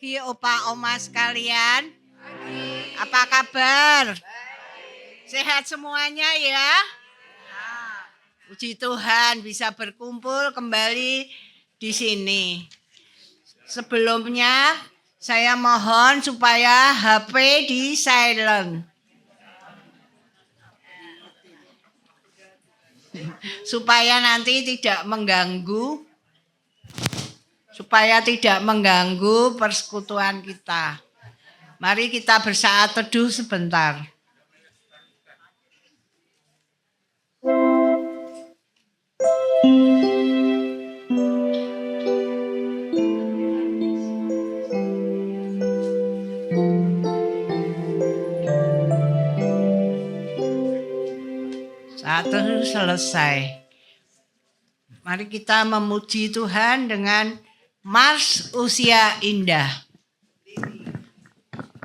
Pagi opa oma sekalian. Apa kabar? Sehat semuanya ya? Puji Tuhan bisa berkumpul kembali di sini. Sebelumnya saya mohon supaya HP di silent. Supaya nanti tidak mengganggu persekutuan kita. Mari kita bersaat teduh sebentar. Saat teduh selesai. Mari kita memuji Tuhan dengan Mars Usia Indah.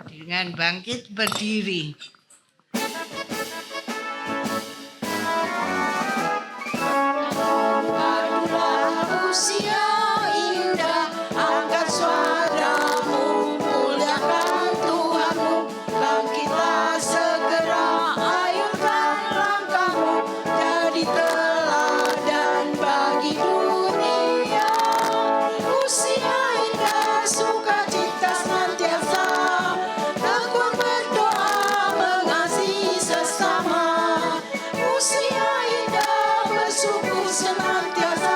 Dengan bangkit berdiri. Usia indah, angkat suaramu, muliakan Tuhanmu, bangkitlah segera, ayunkan langkahmu, jadi teladan bagi dunia. Usia indah, sukacita senantiasa, tekun berdoa, mengasihi sesama. Usia indah, bersyukur senantiasa,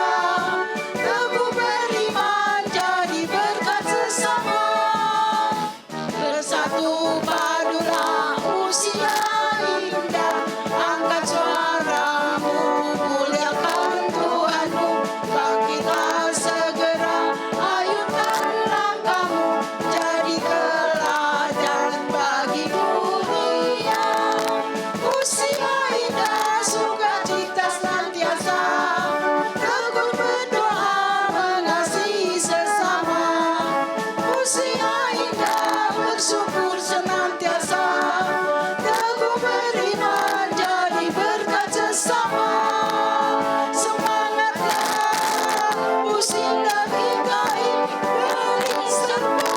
teguh beriman, jadi berkat sesama. Bersatu padulah usia indah, angkat suaramu, muliakan Tuhanmu, bangkitlah segera, ayunkan langkahmu, jadi teladan bagi dunia. Usia indah, sukacita senantiasa, tekun berdoa, mengasihi sesama. Usia indah, bersyukur senantiasa, teguh beriman, jadi berkat sesama. Semangatlah, pusing lagi gaib, beri serta.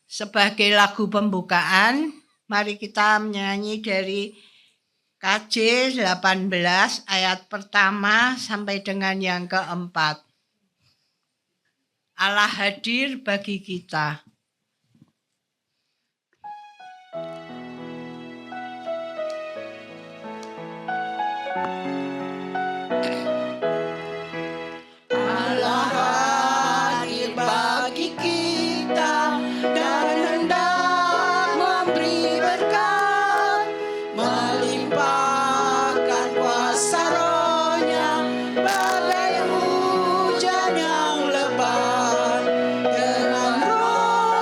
Sebagai lagu pembukaan, mari kita menyanyi dari KJ 18 ayat pertama sampai dengan yang keempat. Allah hadir bagi kita. Allah hadir bagi kita dan hendak memberi berkat, melimpahkan kuasa Roh-Nya bagai hujan yang lebat. Dengan Roh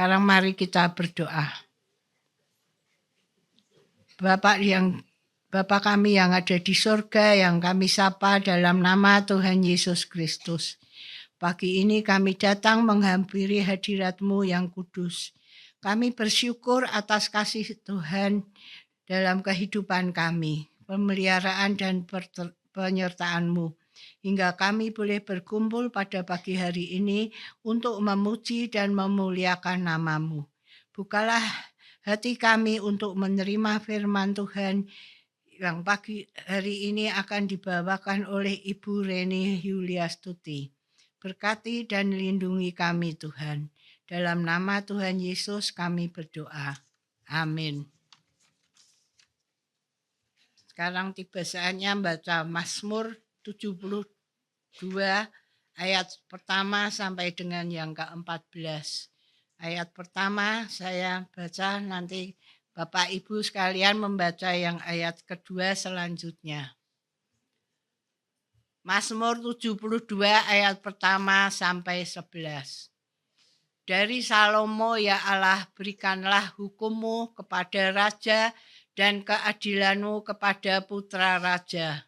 Sekarang mari kita berdoa. Bapa kami yang ada di surga, yang kami sapa dalam nama Tuhan Yesus Kristus. Pagi ini kami datang menghampiri hadirat-Mu yang kudus. Kami bersyukur atas kasih Tuhan dalam kehidupan kami, pemeliharaan dan penyertaan-Mu. Hingga kami boleh berkumpul pada pagi hari ini untuk memuji dan memuliakan nama-Mu. Bukalah hati kami untuk menerima firman Tuhan yang pagi hari ini akan dibawakan oleh Ibu Reni Yuliastuti. Berkati dan lindungi kami Tuhan. Dalam nama Tuhan Yesus kami berdoa. Amin. Sekarang tiba saatnya baca Mazmur 72 ayat pertama sampai dengan yang ke-14. Ayat pertama saya baca, nanti Bapak Ibu sekalian membaca yang ayat kedua selanjutnya. Mazmur 72 ayat pertama sampai 11. Dari Salomo, ya Allah, berikanlah hukum-Mu kepada raja dan keadilan-Mu kepada putra raja.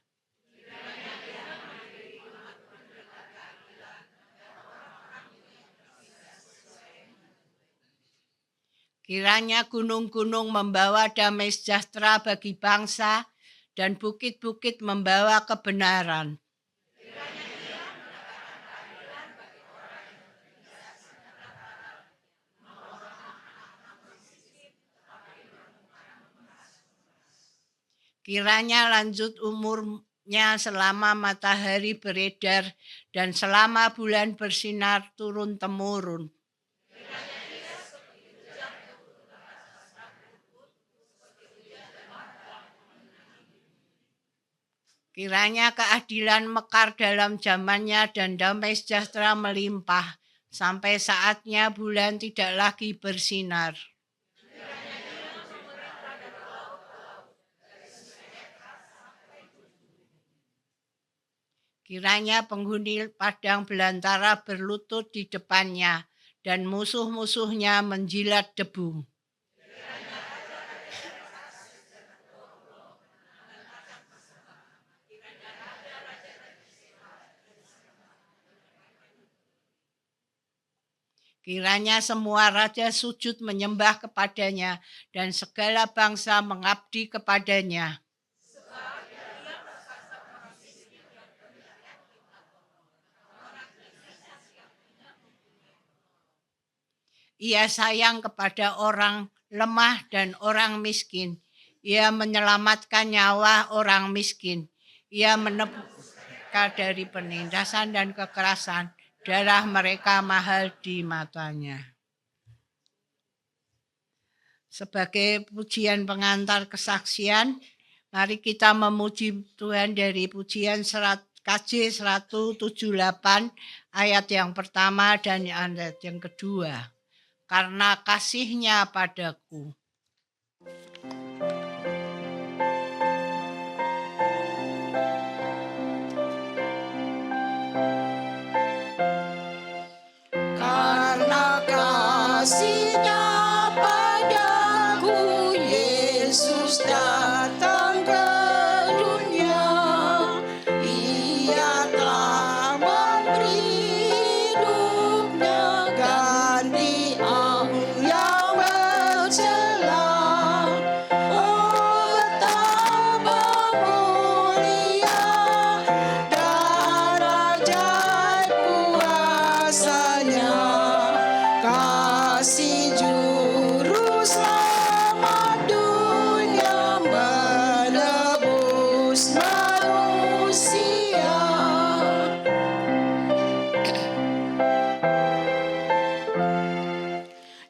Kiranya gunung-gunung membawa damai sejahtera bagi bangsa dan bukit-bukit membawa kebenaran. Kiranya lanjut umurnya selama matahari beredar dan selama bulan bersinar turun-temurun. Kiranya keadilan mekar dalam zamannya dan damai sejahtera melimpah, sampai saatnya bulan tidak lagi bersinar. Kiranya penghuni padang belantara berlutut di depannya, dan musuh-musuhnya menjilat debu. Kiranya semua raja sujud menyembah kepadanya dan segala bangsa mengabdi kepadanya. Ia sayang kepada orang lemah dan orang miskin. Ia menyelamatkan nyawa orang miskin. Ia menebus mereka dari penindasan dan kekerasan. Darah mereka mahal di matanya. Sebagai pujian pengantar kesaksian, mari kita memuji Tuhan dari pujian KJ 178 ayat yang pertama dan ayat yang kedua. Karena kasih-Nya padaku. Karena kasih-Nya padaku, Yesus datang ke dunia. Ia telah memberi hidupnya ganti aku yang bercela. Oh, betapa mulia dan ajaib kuasa-Nya. Kasih juru selamat dunia menebus manusia.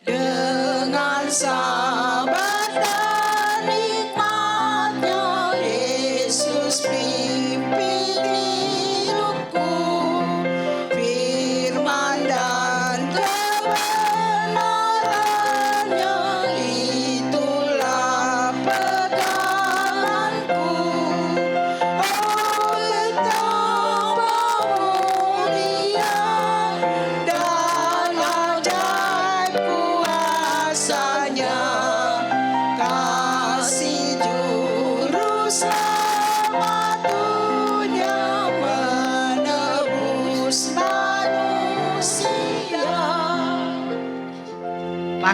Dengan sabar dan nikmat-Nya, Yesus pimpin hidupku. Firman dan kebenaran-Nya, itulah peganganku. Oh, betapa mulia dan ajaib kuasa-Nya.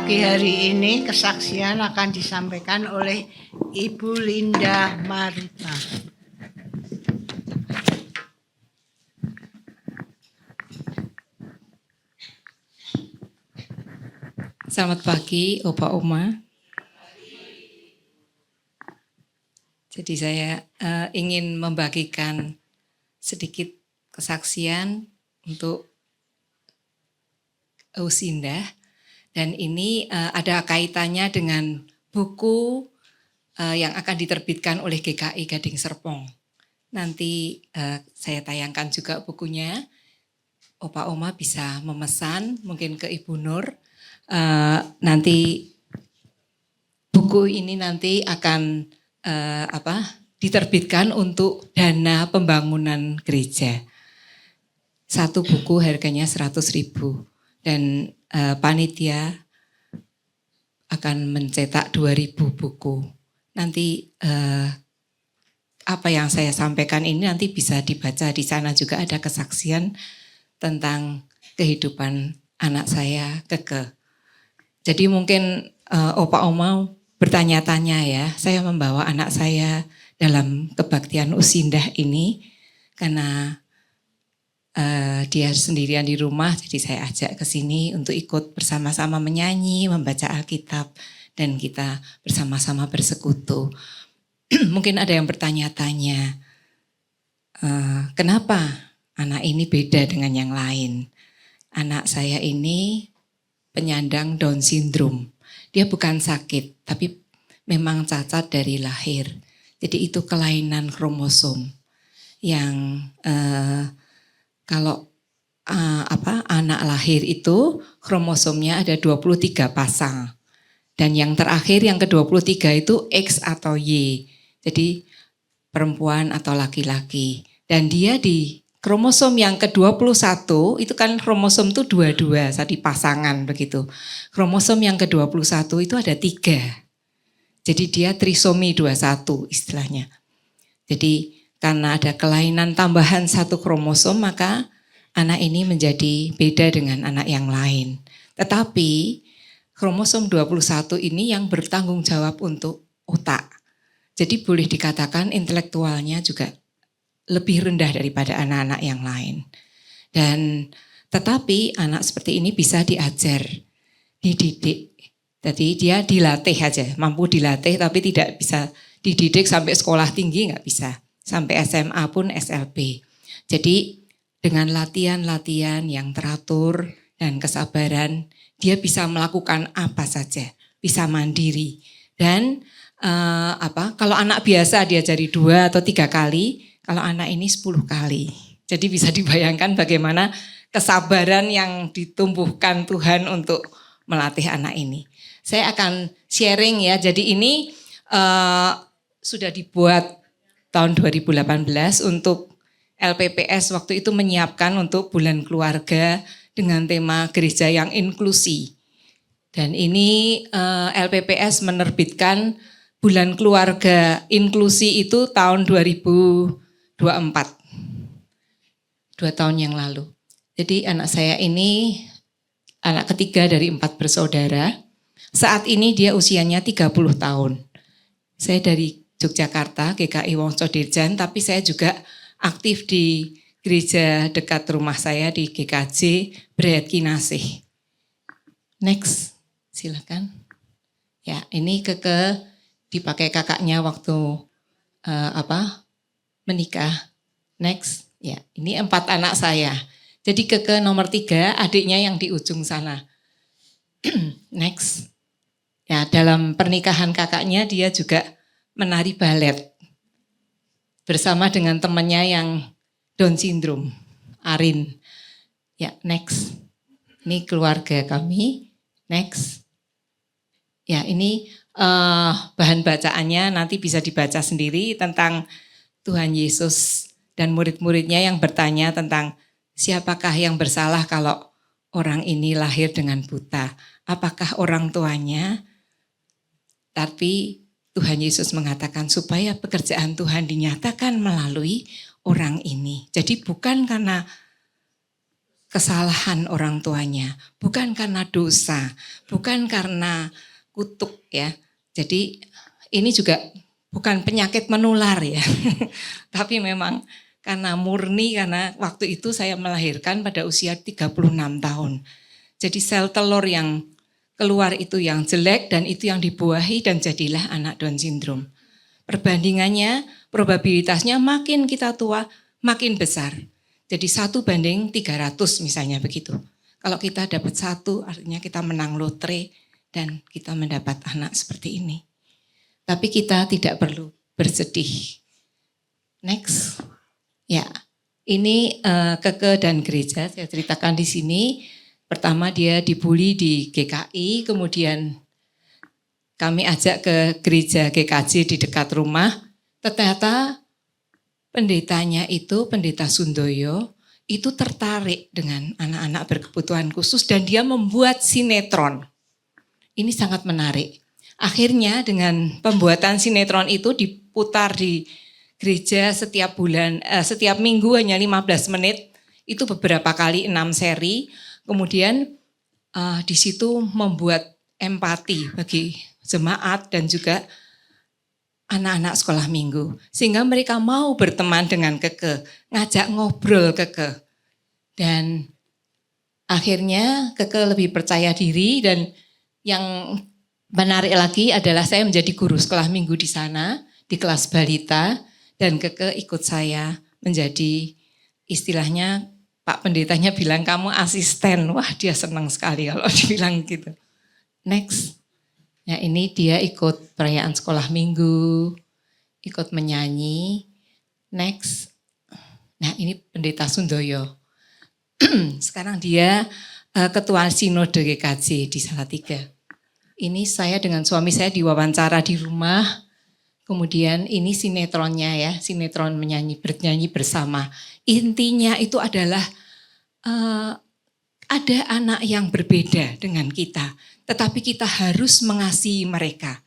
pagi hari ini kesaksian akan disampaikan oleh Ibu Linda Marita. Selamat pagi, Opa Oma. Jadi saya ingin membagikan sedikit kesaksian untuk Usindah. Dan ini ada kaitannya dengan buku yang akan diterbitkan oleh GKI Gading Serpong. Nanti saya tayangkan juga bukunya. Opa Oma bisa memesan mungkin ke Ibu Nur. Nanti buku ini nanti akan diterbitkan untuk dana pembangunan gereja. Satu buku harganya 100.000 dan panitia akan mencetak 2.000 buku. Nanti apa yang saya sampaikan ini nanti bisa dibaca di sana, juga ada kesaksian tentang kehidupan anak saya, Keke. Jadi mungkin Opa Oma bertanya-tanya ya, saya membawa anak saya dalam kebaktian Usindah ini karena dia sendirian di rumah, jadi saya ajak ke sini untuk ikut bersama-sama menyanyi, membaca Alkitab, dan kita bersama-sama bersekutu. Mungkin ada yang bertanya-tanya, kenapa anak ini beda dengan yang lain? Anak saya ini penyandang Down syndrome. Dia bukan sakit, tapi memang cacat dari lahir. Jadi itu kelainan kromosom yang kalau anak lahir itu kromosomnya ada 23 pasang. Dan yang terakhir yang ke-23 itu X atau Y. Jadi perempuan atau laki-laki. Dan dia di kromosom yang ke-21 itu kan kromosom itu 22, tadi pasangan begitu. Kromosom yang ke-21 itu ada 3. Jadi dia trisomi 21 istilahnya. Jadi karena ada kelainan tambahan satu kromosom maka anak ini menjadi beda dengan anak yang lain. Tetapi kromosom 21 ini yang bertanggung jawab untuk otak. Jadi boleh dikatakan intelektualnya juga lebih rendah daripada anak-anak yang lain. Dan tetapi anak seperti ini bisa diajar, dididik. Jadi dia dilatih aja, mampu dilatih tapi tidak bisa dididik sampai sekolah tinggi, nggak bisa. Sampai SMA pun SLB. Jadi dengan latihan-latihan yang teratur dan kesabaran, dia bisa melakukan apa saja, bisa mandiri. Dan kalau anak biasa diajari 2 atau 3 kali, kalau anak ini 10 kali. Jadi bisa dibayangkan bagaimana kesabaran yang ditumbuhkan Tuhan untuk melatih anak ini. Saya akan sharing ya, jadi ini sudah dibuat tahun 2018 untuk LPPS waktu itu menyiapkan untuk bulan keluarga dengan tema gereja yang inklusi. Dan ini LPPS menerbitkan bulan keluarga inklusi itu tahun 2024. 2 tahun yang lalu. Jadi anak saya ini anak ketiga dari 4 bersaudara. Saat ini dia usianya 30 tahun. Saya dari Yogyakarta, GKI Wongso Dirjan, tapi saya juga aktif di gereja dekat rumah saya di GKJ Brayat Kinasih. Next, silakan. Ya, ini Keke dipakai kakaknya waktu menikah. Next, ya, ini 4 anak saya. Jadi Keke nomor 3, adiknya yang di ujung sana. Next, ya dalam pernikahan kakaknya dia juga menari balet bersama dengan temannya yang Down syndrome, Arin. Ya, next. Ini keluarga kami. Next. Ya, ini bahan bacaannya nanti bisa dibaca sendiri tentang Tuhan Yesus dan murid-muridnya yang bertanya tentang siapakah yang bersalah kalau orang ini lahir dengan buta. Apakah orang tuanya? Tapi Tuhan Yesus mengatakan supaya pekerjaan Tuhan dinyatakan melalui orang ini. Jadi bukan karena kesalahan orang tuanya, bukan karena dosa, bukan karena kutuk ya. Jadi ini juga bukan penyakit menular ya, tapi memang karena murni, karena waktu itu saya melahirkan pada usia 36 tahun. Jadi sel telur yang keluar itu yang jelek dan itu yang dibuahi dan jadilah anak Down syndrome. Perbandingannya, probabilitasnya makin kita tua, makin besar. Jadi 1:300 misalnya begitu. Kalau kita dapat 1 artinya kita menang lotre dan kita mendapat anak seperti ini. Tapi kita tidak perlu bersedih. Next. Ya, ini Keke dan gereja, saya ceritakan di sini. Pertama dia dibully di GKI, kemudian kami ajak ke gereja GKJ di dekat rumah. Ternyata pendetanya itu, Pendeta Sundoyo, itu tertarik dengan anak-anak berkebutuhan khusus dan dia membuat sinetron. Ini sangat menarik. Akhirnya dengan pembuatan sinetron itu diputar di gereja setiap bulan, setiap minggu hanya 15 menit, itu beberapa kali 6 seri. Kemudian di situ membuat empati bagi jemaat dan juga anak-anak sekolah minggu. Sehingga mereka mau berteman dengan Keke, ngajak ngobrol Keke. Dan akhirnya Keke lebih percaya diri dan yang menarik lagi adalah saya menjadi guru sekolah minggu di sana, di kelas balita. Dan Keke ikut saya menjadi istilahnya Pak Pendetanya bilang kamu asisten. Wah dia senang sekali kalau dibilang gitu. Next. Ya ini dia ikut perayaan sekolah minggu, ikut menyanyi. Next. Nah ini Pendeta Sundoyo. Sekarang dia ketua sinode GKJ di Salatiga. Ini saya dengan suami saya diwawancara di rumah. Kemudian ini sinetronnya ya, sinetron bernyanyi bersama. Intinya itu adalah ada anak yang berbeda dengan kita. Tetapi kita harus mengasihi mereka.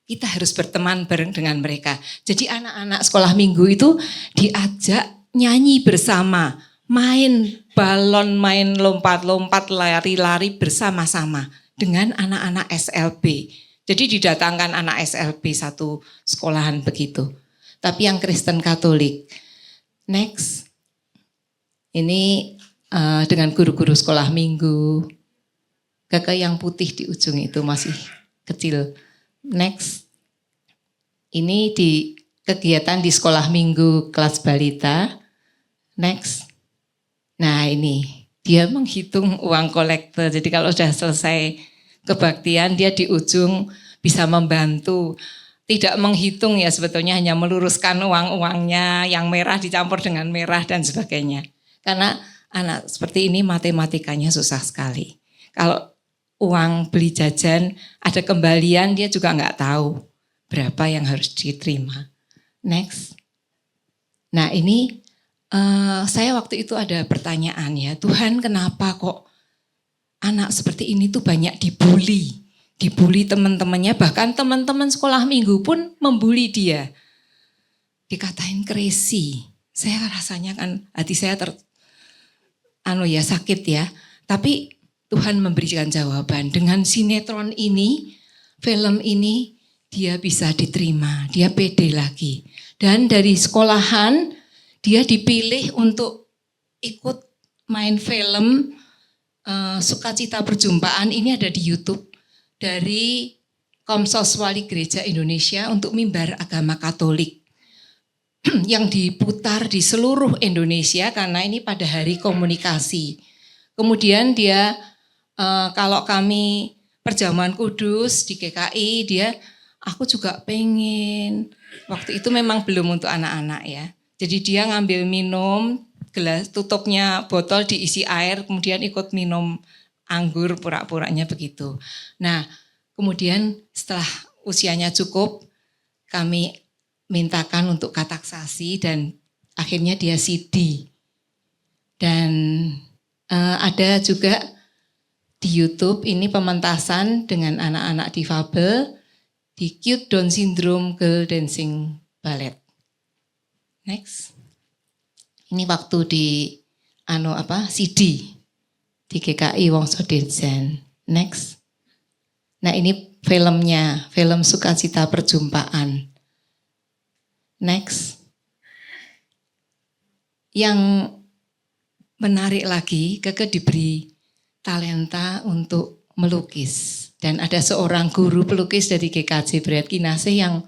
Kita harus berteman bareng dengan mereka. Jadi anak-anak sekolah minggu itu diajak nyanyi bersama. Main balon, main lompat-lompat, lari-lari bersama-sama. Dengan anak-anak SLB. Jadi didatangkan anak SLB satu sekolahan begitu. Tapi yang Kristen Katolik. Next. Ini dengan guru-guru sekolah minggu. Keke yang putih di ujung itu masih kecil. Next. Ini di kegiatan di sekolah minggu kelas balita. Next. Nah ini dia menghitung uang kolektor. Jadi kalau sudah selesai kebaktian dia di ujung bisa membantu. Tidak menghitung ya sebetulnya hanya meluruskan uang-uangnya yang merah dicampur dengan merah dan sebagainya. Karena anak seperti ini matematikanya susah sekali. Kalau uang beli jajan ada kembalian dia juga nggak tahu berapa yang harus diterima. Next. Nah ini saya waktu itu ada pertanyaan ya, Tuhan kenapa kok anak seperti ini tuh banyak dibully teman-temannya, bahkan teman-teman sekolah minggu pun membuli dia. Dikatain crazy. Saya rasanya kan hati saya sakit ya. Tapi Tuhan memberikan jawaban. Dengan sinetron ini, film ini, dia bisa diterima, dia pede lagi. Dan dari sekolahan, dia dipilih untuk ikut main film Sukacita Perjumpaan. Ini ada di YouTube dari Komsos Wali Gereja Indonesia untuk mimbar agama Katolik yang diputar di seluruh Indonesia karena ini pada hari komunikasi. Kemudian dia kalau kami perjamuan kudus di GKI aku juga pengen. Waktu itu memang belum untuk anak-anak ya. Jadi dia ngambil minum, gelas tutupnya botol diisi air, kemudian ikut minum anggur pura-puranya begitu. Nah, kemudian setelah usianya cukup, kami mintakan untuk kataksasi dan akhirnya dia CD. Dan ada juga di YouTube ini pementasan dengan anak-anak difabel di Cute Down Syndrome Girl Dancing Ballet. Next. Ini waktu di CD. di GKI Wongso Dirjen. Next. Nah ini filmnya, film Sukacita Perjumpaan. Next. Yang menarik lagi, Keke diberi talenta untuk melukis. Dan ada seorang guru pelukis dari GKJ Brayat Kinasih yang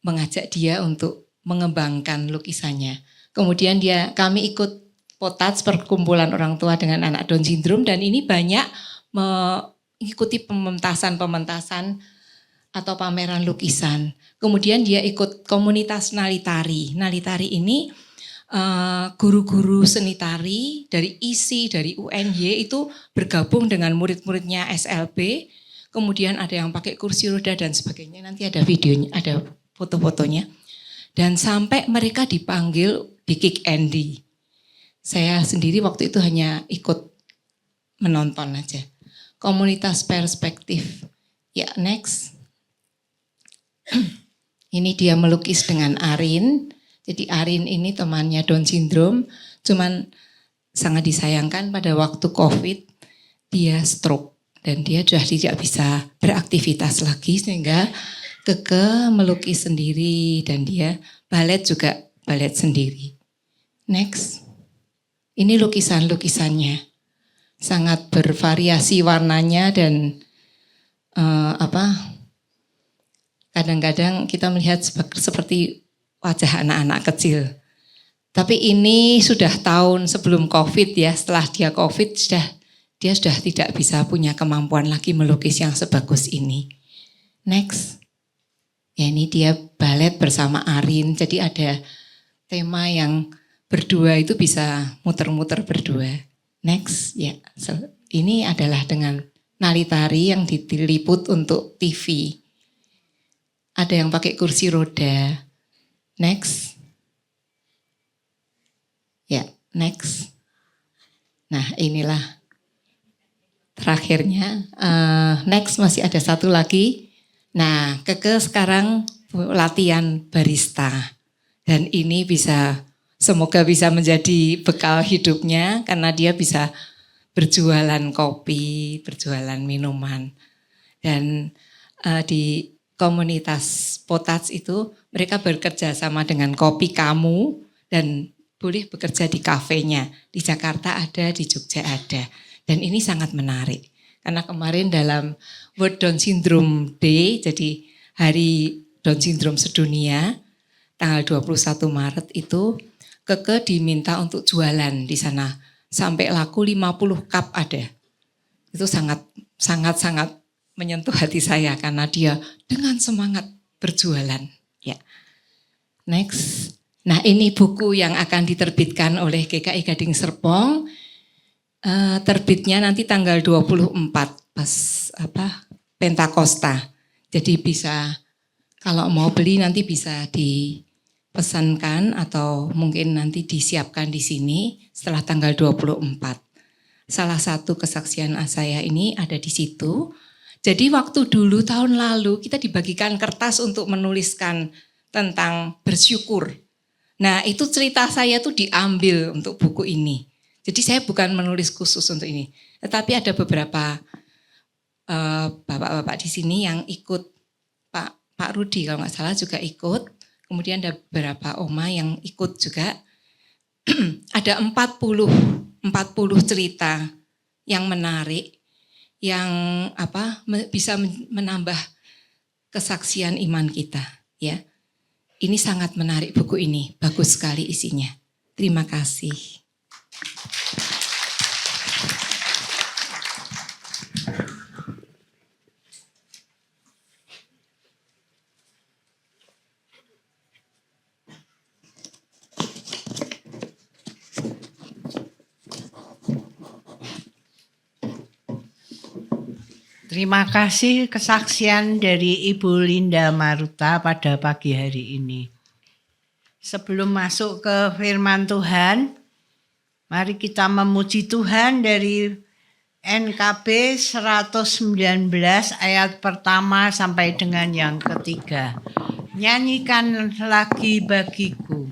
mengajak dia untuk mengembangkan lukisannya. Kemudian kami ikut Potats, perkumpulan orang tua dengan anak Down syndrome, dan ini banyak mengikuti pementasan atau pameran lukisan. Kemudian dia ikut komunitas Nalitari. Nalitari ini guru-guru seni tari dari ISI, dari UNY itu bergabung dengan murid-muridnya SLB. Kemudian ada yang pakai kursi roda dan sebagainya. Nanti ada videonya, ada foto-fotonya. Dan sampai mereka dipanggil di Kick Andy. Saya sendiri waktu itu hanya ikut menonton aja. Komunitas perspektif. Ya, next. Ini dia melukis dengan Arin. Jadi Arin ini temannya Down syndrome. Cuman sangat disayangkan pada waktu COVID dia stroke. Dan dia sudah tidak bisa beraktivitas lagi sehingga Keke melukis sendiri dan dia balet juga balet sendiri. Next. Ini lukisan-lukisannya. Sangat bervariasi warnanya dan kadang-kadang kita melihat seperti wajah anak-anak kecil. Tapi ini sudah tahun sebelum COVID ya, setelah dia COVID dia sudah tidak bisa punya kemampuan lagi melukis yang sebagus ini. Next. Ya ini dia balet bersama Arin. Jadi ada tema yang berdua itu bisa muter-muter berdua. Next. Ya, ini adalah dengan Nalitari yang diliput untuk TV. Ada yang pakai kursi roda. Next. Ya, next. Nah, inilah terakhirnya. Next masih ada satu lagi. Nah, Keke sekarang latihan barista. Dan ini semoga bisa menjadi bekal hidupnya karena dia bisa berjualan kopi, berjualan minuman. Dan di komunitas Potats itu mereka bekerja sama dengan Kopi Kamu dan boleh bekerja di kafenya. Di Jakarta ada, di Jogja ada. Dan ini sangat menarik. Karena kemarin dalam World Down Syndrome Day, jadi Hari Down Syndrome Sedunia, tanggal 21 Maret itu, Keke diminta untuk jualan di sana. Sampai laku 50 cup ada. Itu sangat menyentuh hati saya karena dia dengan semangat berjualan. Ya. Next. Nah ini buku yang akan diterbitkan oleh GKI Gading Serpong. Terbitnya nanti tanggal 24 pas Pentakosta. Jadi bisa kalau mau beli nanti bisa dipesankan atau mungkin nanti disiapkan di sini setelah tanggal 24. Salah satu kesaksian saya ini ada di situ. Jadi waktu dulu tahun lalu kita dibagikan kertas untuk menuliskan tentang bersyukur. Nah itu cerita saya tuh diambil untuk buku ini. Jadi saya bukan menulis khusus untuk ini. Tetapi ada beberapa bapak-bapak di sini yang ikut, Pak Rudi kalau nggak salah juga ikut. Kemudian ada beberapa oma yang ikut juga. Ada 40 cerita yang menarik. Yang bisa menambah kesaksian iman kita, ya. Ini sangat menarik buku ini, bagus sekali isinya. Terima kasih. Terima kasih kesaksian dari Ibu Linda Maruta pada pagi hari ini. Sebelum masuk ke firman Tuhan, mari kita memuji Tuhan dari NKB 119 ayat pertama sampai dengan yang ketiga. Nyanyikan lagi bagiku.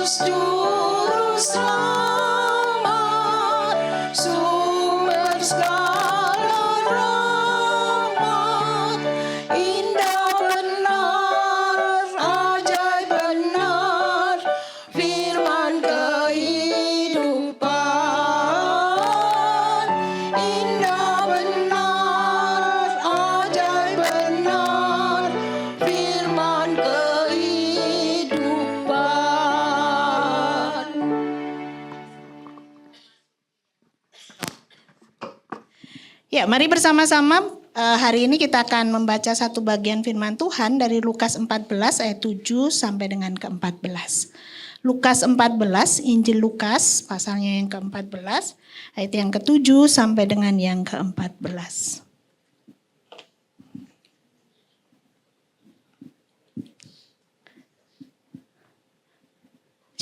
Yesus Juru Selamat, sumber segala rahmat, indah benar, ajaib benar, firman kehidupan. Indah benar, ajaib benar, firman kehidupan. Ya, mari bersama-sama hari ini kita akan membaca satu bagian firman Tuhan dari Lukas 14 ayat 7 sampai dengan ke-14. Lukas 14, Injil Lukas pasalnya yang ke-14, ayat yang ke-7 sampai dengan yang ke-14.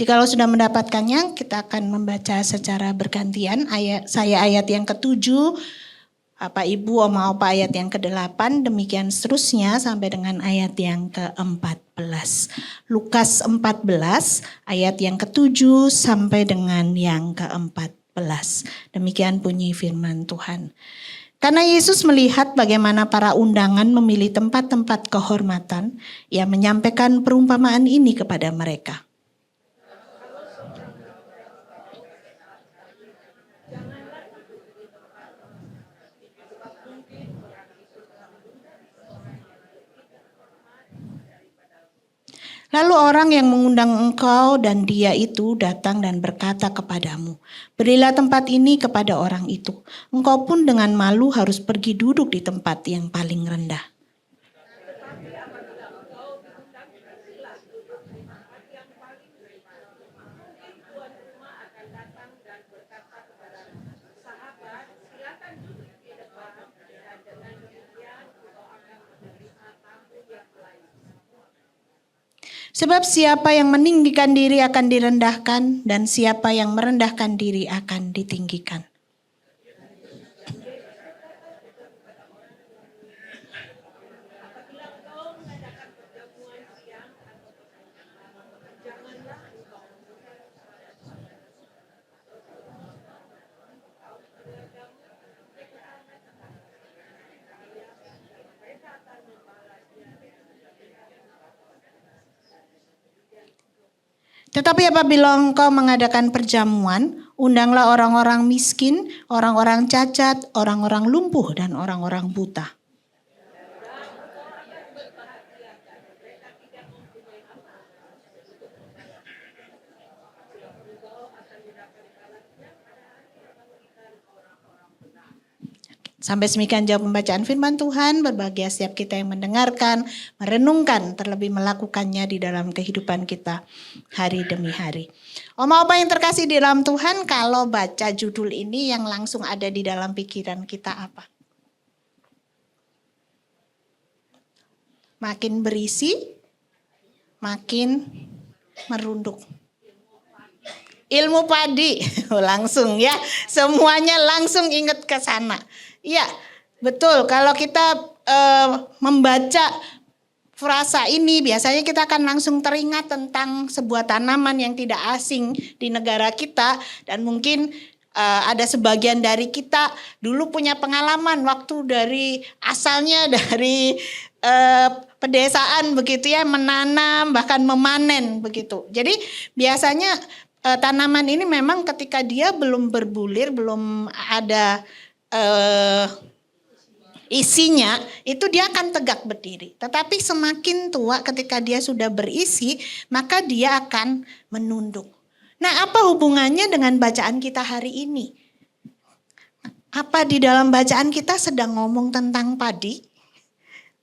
Jikalau sudah mendapatkannya, kita akan membaca secara bergantian. Saya ayat yang ke-7, Bapak Ibu, Oma Opa ayat yang ke-8, demikian seterusnya sampai dengan ayat yang ke-14. Lukas 14 ayat yang ke-7 sampai dengan yang ke-14. Demikian bunyi firman Tuhan. Karena Yesus melihat bagaimana para undangan memilih tempat-tempat kehormatan, Ia menyampaikan perumpamaan ini kepada mereka. Lalu orang yang mengundang engkau dan dia itu datang dan berkata kepadamu, berilah tempat ini kepada orang itu. Engkau pun dengan malu harus pergi duduk di tempat yang paling rendah. Sebab siapa yang meninggikan diri akan direndahkan, dan siapa yang merendahkan diri akan ditinggikan. Tetapi apabila engkau mengadakan perjamuan, undanglah orang-orang miskin, orang-orang cacat, orang-orang lumpuh, dan orang-orang buta. Sampai demikian jauh pembacaan firman Tuhan. Berbahagia setiap kita yang mendengarkan, merenungkan, terlebih melakukannya di dalam kehidupan kita hari demi hari. Oma Opa yang terkasih di dalam Tuhan, kalau baca judul ini yang langsung ada di dalam pikiran kita apa? Makin berisi, makin merunduk. Ilmu padi, langsung ya, semuanya langsung ingat ke sana. Iya, betul. Kalau kita membaca frasa ini, biasanya kita akan langsung teringat tentang sebuah tanaman yang tidak asing di negara kita. Dan mungkin ada sebagian dari kita dulu punya pengalaman waktu asalnya dari pedesaan begitu ya, menanam bahkan memanen begitu. Jadi biasanya tanaman ini memang ketika dia belum berbulir, belum ada isinya, itu dia akan tegak berdiri. Tetapi semakin tua ketika dia sudah berisi, maka dia akan menunduk. Nah, apa hubungannya dengan bacaan kita hari ini? Apa di dalam bacaan kita sedang ngomong tentang padi?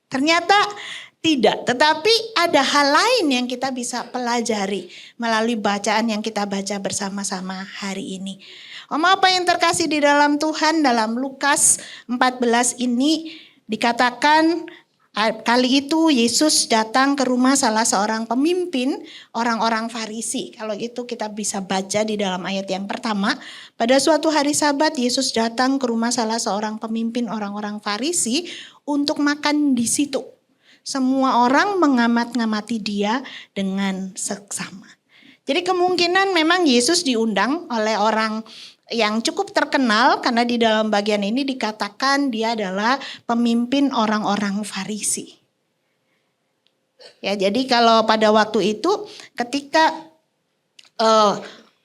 Ternyata tidak, tetapi ada hal lain yang kita bisa pelajari melalui bacaan yang kita baca bersama-sama hari ini. Apa yang terkasih di dalam Tuhan, dalam Lukas 14 ini dikatakan kali itu Yesus datang ke rumah salah seorang pemimpin orang-orang Farisi. Kalau itu kita bisa baca di dalam ayat yang pertama. Pada suatu hari Sabat Yesus datang ke rumah salah seorang pemimpin orang-orang Farisi untuk makan di situ. Semua orang mengamat-ngamati dia dengan seksama. Jadi kemungkinan memang Yesus diundang oleh orang yang cukup terkenal karena di dalam bagian ini dikatakan dia adalah pemimpin orang-orang Farisi. Ya, jadi kalau pada waktu itu ketika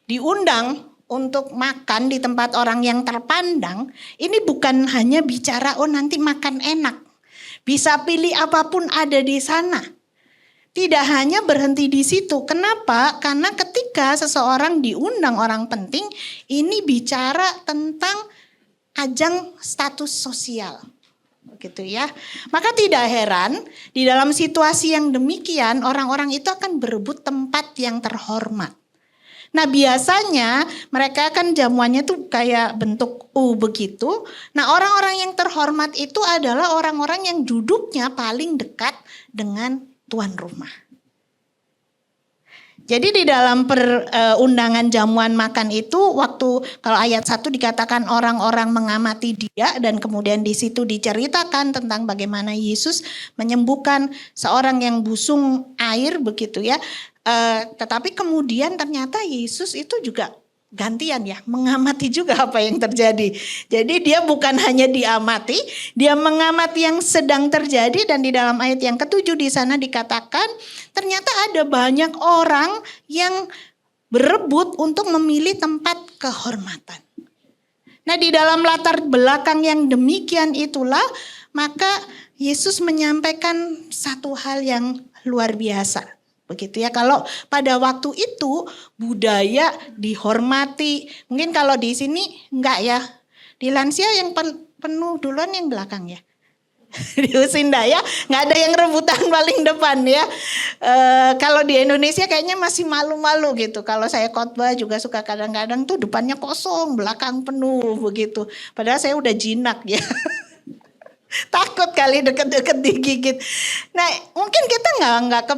diundang untuk makan di tempat orang yang terpandang, ini bukan hanya bicara oh nanti makan enak. Bisa pilih apapun ada di sana. Tidak hanya berhenti di situ. Kenapa? Karena ketika seseorang diundang orang penting, ini bicara tentang ajang status sosial. Begitu ya. Maka tidak heran di dalam situasi yang demikian orang-orang itu akan berebut tempat yang terhormat. Nah biasanya mereka kan jamuannya tuh kayak bentuk U begitu. Nah orang-orang yang terhormat itu adalah orang-orang yang duduknya paling dekat dengan tuan rumah. Jadi di dalam perundangan jamuan makan itu waktu kalau ayat 1 dikatakan orang-orang mengamati dia dan kemudian di situ diceritakan tentang bagaimana Yesus menyembuhkan seorang yang busung air begitu ya. Tetapi kemudian ternyata Yesus itu juga gantian ya, mengamati juga apa yang terjadi. Jadi dia bukan hanya diamati, dia mengamati yang sedang terjadi dan di dalam ayat yang ke-7 di sana dikatakan ternyata ada banyak orang yang berebut untuk memilih tempat kehormatan. Nah, di dalam latar belakang yang demikian itulah maka Yesus menyampaikan satu hal yang luar biasa. Begitu ya, kalau pada waktu itu budaya dihormati, mungkin kalau di sini enggak ya, di lansia yang penuh duluan yang belakang ya. Di Usindaya nggak ada yang rebutan paling depan ya. Kalau di Indonesia kayaknya masih malu-malu gitu. Kalau saya khotbah juga suka kadang-kadang tuh depannya kosong, belakang penuh begitu. Padahal saya udah jinak ya. Takut kali deket-deket digigit. Nah mungkin kita nggak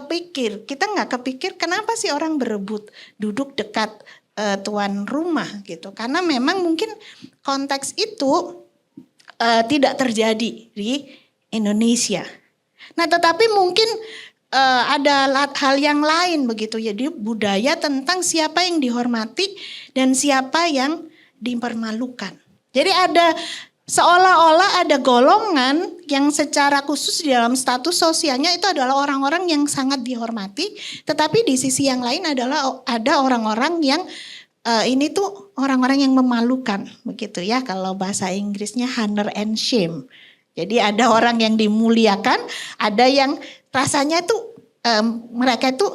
kepikir kenapa sih orang berebut duduk dekat tuan rumah gitu. Karena memang mungkin konteks itu tidak terjadi di Indonesia. Nah tetapi mungkin ada hal yang lain begitu. Jadi budaya tentang siapa yang dihormati dan siapa yang dipermalukan. Jadi ada seolah-olah ada golongan yang secara khusus di dalam status sosialnya itu adalah orang-orang yang sangat dihormati. Tetapi di sisi yang lain adalah ada orang-orang yang ini tuh orang-orang yang memalukan begitu ya. Kalau bahasa Inggrisnya honor and shame. Jadi ada orang yang dimuliakan, ada yang rasanya tuh mereka itu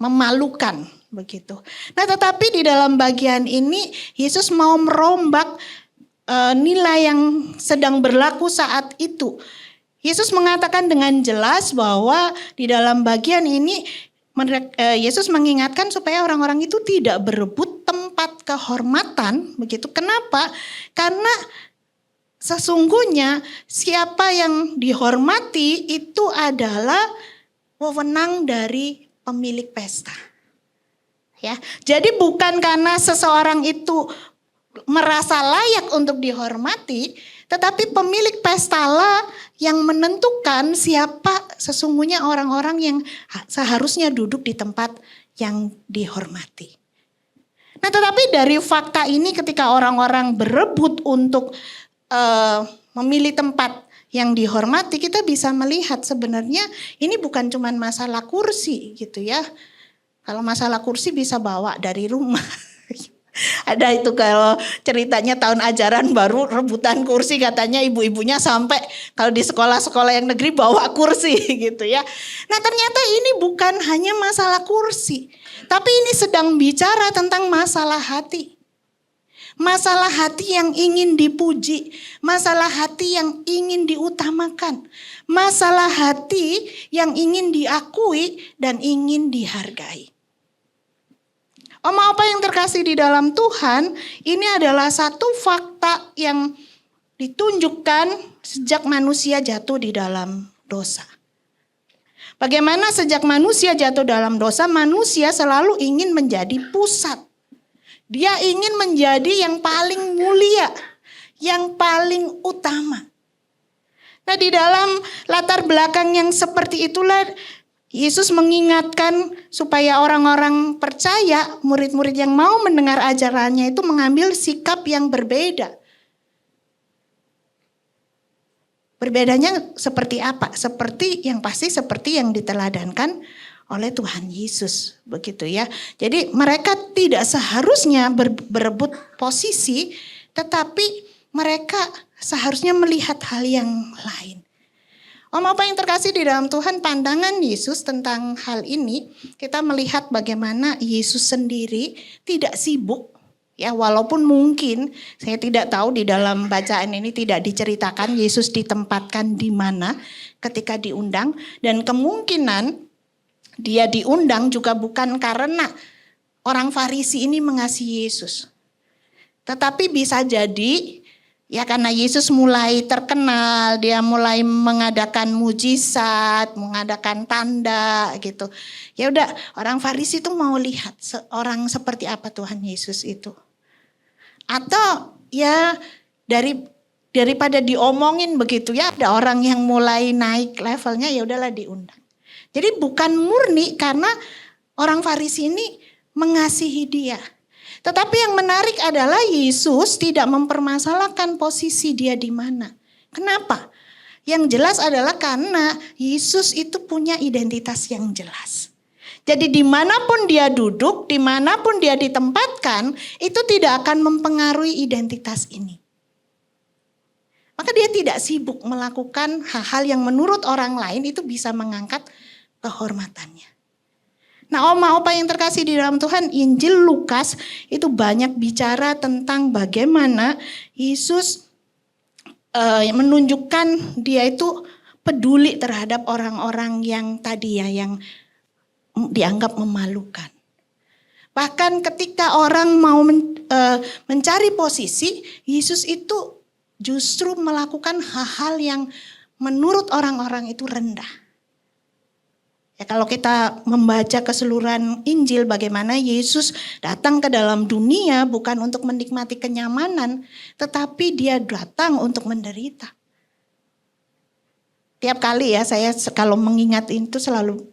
memalukan. Begitu. Nah tetapi di dalam bagian ini Yesus mau merombak nilai yang sedang berlaku saat itu. Yesus mengatakan dengan jelas bahwa di dalam bagian ini Yesus mengingatkan supaya orang-orang itu tidak berebut tempat kehormatan. Begitu. Kenapa? Karena sesungguhnya siapa yang dihormati itu adalah wewenang dari pemilik pesta. Ya, jadi bukan karena seseorang itu merasa layak untuk dihormati, tetapi pemilik pestalah yang menentukan siapa sesungguhnya orang-orang yang seharusnya duduk di tempat yang dihormati. Nah, tetapi dari fakta ini ketika orang-orang berebut untuk memilih tempat yang dihormati, kita bisa melihat sebenarnya ini bukan cuma masalah kursi gitu ya. Kalau masalah kursi bisa bawa dari rumah. Ada itu kalau ceritanya tahun ajaran baru rebutan kursi katanya ibu-ibunya sampai kalau di sekolah-sekolah yang negeri bawa kursi gitu ya. Nah ternyata ini bukan hanya masalah kursi. Tapi ini sedang bicara tentang masalah hati. Masalah hati yang ingin dipuji. Masalah hati yang ingin diutamakan. Masalah hati yang ingin diakui dan ingin dihargai. Apa yang terkasih di dalam Tuhan, ini adalah satu fakta yang ditunjukkan sejak manusia jatuh di dalam dosa. Bagaimana sejak manusia jatuh dalam dosa, manusia selalu ingin menjadi pusat. Dia ingin menjadi yang paling mulia, yang paling utama. Nah di dalam latar belakang yang seperti itulah, Yesus mengingatkan supaya orang-orang percaya, murid-murid yang mau mendengar ajarannya itu mengambil sikap yang berbeda. Berbedanya seperti apa? Seperti yang diteladankan oleh Tuhan Yesus, begitu ya. Jadi mereka tidak seharusnya berebut posisi, tetapi mereka seharusnya melihat hal yang lain. Apa yang terkasih di dalam Tuhan, pandangan Yesus tentang hal ini, kita melihat bagaimana Yesus sendiri tidak sibuk. Ya, walaupun mungkin saya tidak tahu di dalam bacaan ini tidak diceritakan Yesus ditempatkan di mana ketika diundang, dan kemungkinan dia diundang juga bukan karena orang Farisi ini mengasihi Yesus. Tetapi bisa jadi ya karena Yesus mulai terkenal, dia mulai mengadakan mujizat, mengadakan tanda gitu. Ya udah, orang Farisi itu mau lihat orang seperti apa Tuhan Yesus itu. Atau ya daripada diomongin begitu ya, ada orang yang mulai naik levelnya, ya udahlah diundang. Jadi bukan murni karena orang Farisi ini mengasihi dia. Tetapi yang menarik adalah Yesus tidak mempermasalahkan posisi dia di mana. Kenapa? Yang jelas adalah karena Yesus itu punya identitas yang jelas. Jadi dimanapun dia duduk, dimanapun dia ditempatkan, itu tidak akan mempengaruhi identitas ini. Maka dia tidak sibuk melakukan hal-hal yang menurut orang lain itu bisa mengangkat kehormatannya. Nah, Oma-opa yang terkasih di dalam Tuhan, Injil Lukas itu banyak bicara tentang bagaimana Yesus menunjukkan dia itu peduli terhadap orang-orang yang tadi ya, yang dianggap memalukan. Bahkan ketika orang mau mencari posisi, Yesus itu justru melakukan hal-hal yang menurut orang-orang itu rendah. Ya, kalau kita membaca keseluruhan Injil bagaimana Yesus datang ke dalam dunia bukan untuk menikmati kenyamanan, tetapi dia datang untuk menderita. Tiap kali ya saya kalau mengingat itu selalu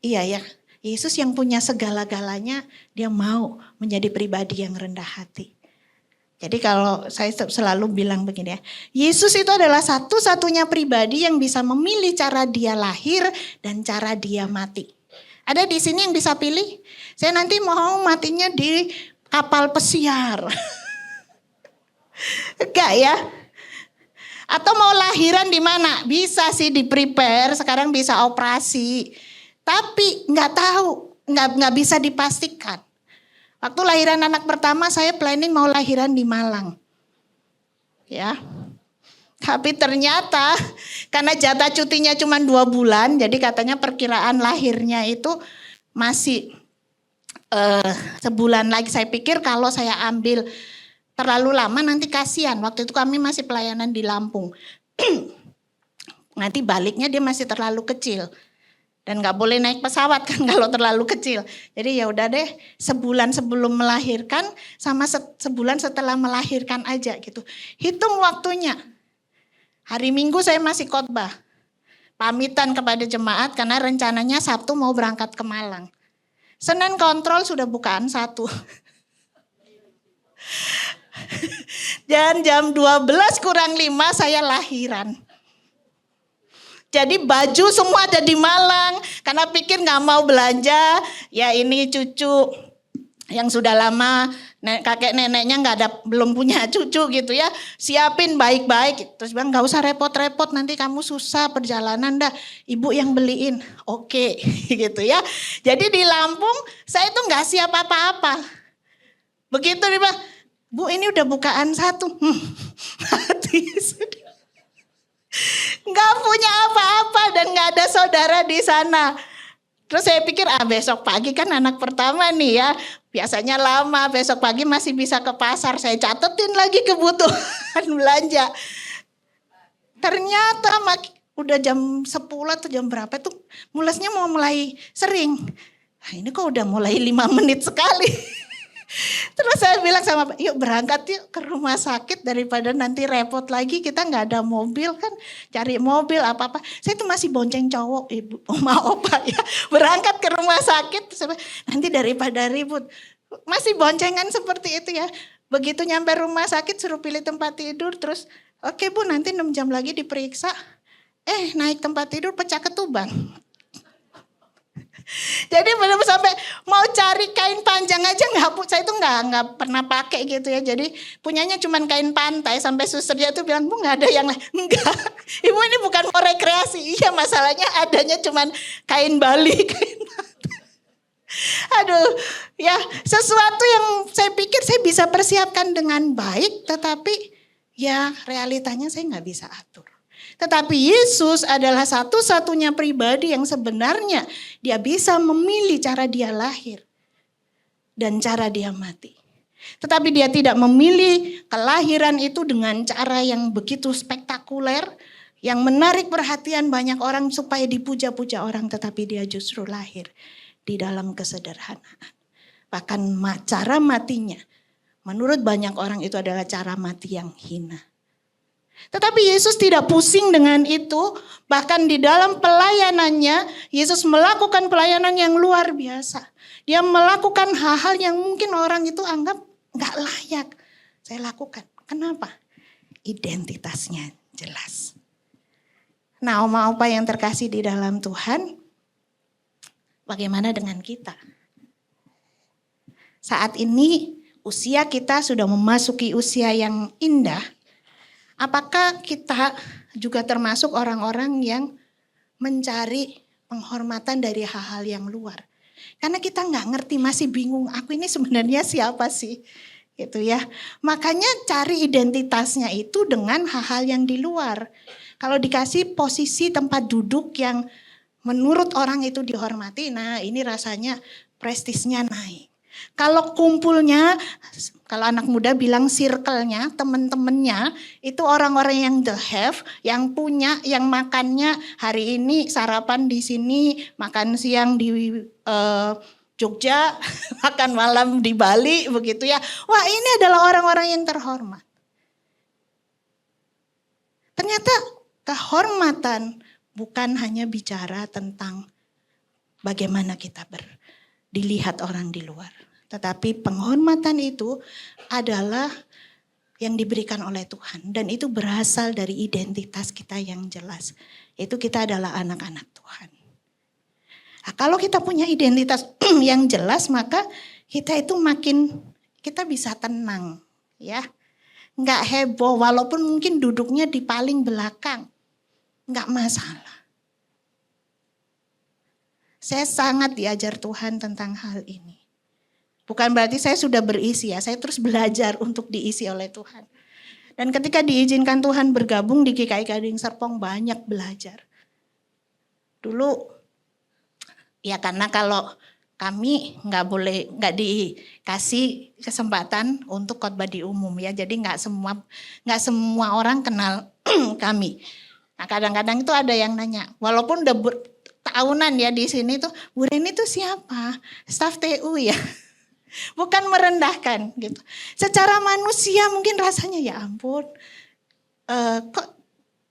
iya ya, Yesus yang punya segala-galanya, dia mau menjadi pribadi yang rendah hati. Jadi kalau saya selalu bilang begini ya, Yesus itu adalah satu-satunya pribadi yang bisa memilih cara dia lahir dan cara dia mati. Ada di sini yang bisa pilih? Saya nanti mau matinya di kapal pesiar. Enggak ya? Atau mau lahiran di mana? Bisa sih di prepare, sekarang bisa operasi. Tapi nggak tahu, nggak bisa dipastikan. Waktu lahiran anak pertama saya planning mau lahiran di Malang. Ya. Tapi ternyata karena jatah cutinya cuma 2 bulan, jadi katanya perkiraan lahirnya itu masih sebulan lagi. Saya pikir kalau saya ambil terlalu lama nanti kasihan. Waktu itu kami masih pelayanan di Lampung. Nanti baliknya dia masih terlalu kecil. Dan gak boleh naik pesawat kan kalau terlalu kecil. Jadi ya udah deh, sebulan sebelum melahirkan sama sebulan setelah melahirkan aja gitu. Hitung waktunya. Hari Minggu saya masih khotbah. Pamitan kepada jemaat karena rencananya Sabtu mau berangkat ke Malang. Senin kontrol sudah bukaan 1. Dan jam 12:05 saya lahiran. Jadi baju semua ada di Malang, karena pikir gak mau belanja, ya ini cucu yang sudah lama, kakek neneknya belum punya cucu gitu ya, siapin baik-baik. Terus bilang gak usah repot-repot, nanti kamu susah perjalanan dah, ibu yang beliin. Oke gitu ya. Jadi di Lampung saya tuh gak siap apa-apa. Begitu dia bilang, Bu ini udah bukaan 1. Hati sudah. Nggak punya apa-apa dan nggak ada saudara di sana. Terus saya pikir besok pagi kan anak pertama nih ya. Biasanya lama, besok pagi masih bisa ke pasar. Saya catetin lagi kebutuhan belanja. Ternyata udah jam 10 atau jam berapa tuh mulasnya mau mulai sering. Nah, ini kok udah mulai 5 menit sekali. Terus saya bilang sama yuk berangkat yuk ke rumah sakit daripada nanti repot lagi, kita nggak ada mobil kan, cari mobil apa-apa. Saya tuh masih bonceng cowok, ibu, oma, opa ya. Berangkat ke rumah sakit, nanti daripada ribut. Masih boncengan seperti itu ya. Begitu nyampe rumah sakit suruh pilih tempat tidur, terus oke Bu nanti 6 jam lagi diperiksa. Naik tempat tidur pecah ketubang. Jadi benar-benar sampai mau cari kain panjang aja saya itu nggak pernah pakai gitu ya. Jadi punyanya cuman kain pantai, sampai susternya tuh bilang, Bu nggak ada yang lain. Enggak, Ibu ini bukan mau rekreasi. Iya, masalahnya adanya cuman kain Bali, kain pantai. Aduh, ya sesuatu yang saya pikir saya bisa persiapkan dengan baik, tetapi ya realitanya saya nggak bisa atur. Tetapi Yesus adalah satu-satunya pribadi yang sebenarnya dia bisa memilih cara dia lahir dan cara dia mati. Tetapi dia tidak memilih kelahiran itu dengan cara yang begitu spektakuler, yang menarik perhatian banyak orang supaya dipuja-puja orang, tetapi dia justru lahir di dalam kesederhanaan. Bahkan cara matinya, menurut banyak orang itu adalah cara mati yang hina. Tetapi Yesus tidak pusing dengan itu, bahkan di dalam pelayanannya, Yesus melakukan pelayanan yang luar biasa. Dia melakukan hal-hal yang mungkin orang itu anggap gak layak. Saya lakukan. Kenapa? Identitasnya jelas. Nah, oma-opa yang terkasih di dalam Tuhan, bagaimana dengan kita? Saat ini usia kita sudah memasuki usia yang indah. Apakah kita juga termasuk orang-orang yang mencari penghormatan dari hal-hal yang luar? Karena kita nggak ngerti, masih bingung, aku ini sebenarnya siapa sih? Gitu ya. Makanya cari identitasnya itu dengan hal-hal yang di luar. Kalau dikasih posisi tempat duduk yang menurut orang itu dihormati, nah ini rasanya prestisnya naik. Kalau kumpulnya, kalau anak muda bilang circle-nya, teman-temannya itu orang-orang yang the have, yang punya, yang makannya hari ini sarapan di sini, makan siang di Jogja, makan malam di Bali, begitu ya. Wah, ini adalah orang-orang yang terhormat. Ternyata kehormatan bukan hanya bicara tentang bagaimana kita dilihat orang di luar. Tetapi penghormatan itu adalah yang diberikan oleh Tuhan. Dan itu berasal dari identitas kita yang jelas. Itu kita adalah anak-anak Tuhan. Nah, kalau kita punya identitas yang jelas, maka kita itu kita bisa tenang. Ya, nggak heboh, walaupun mungkin duduknya di paling belakang. Nggak masalah. Saya sangat diajar Tuhan tentang hal ini. Bukan berarti saya sudah berisi ya, saya terus belajar untuk diisi oleh Tuhan. Dan ketika diizinkan Tuhan bergabung di GKI Gading Serpong, banyak belajar. Dulu, ya karena kalau kami nggak dikasih kesempatan untuk khotbah di umum ya, jadi nggak semua orang kenal kami. Nah kadang-kadang itu ada yang nanya, walaupun udah tahunan ya di sini tuh, Bu Reni itu siapa? Staf TU ya. Bukan merendahkan gitu. Secara manusia mungkin rasanya ya ampun, kok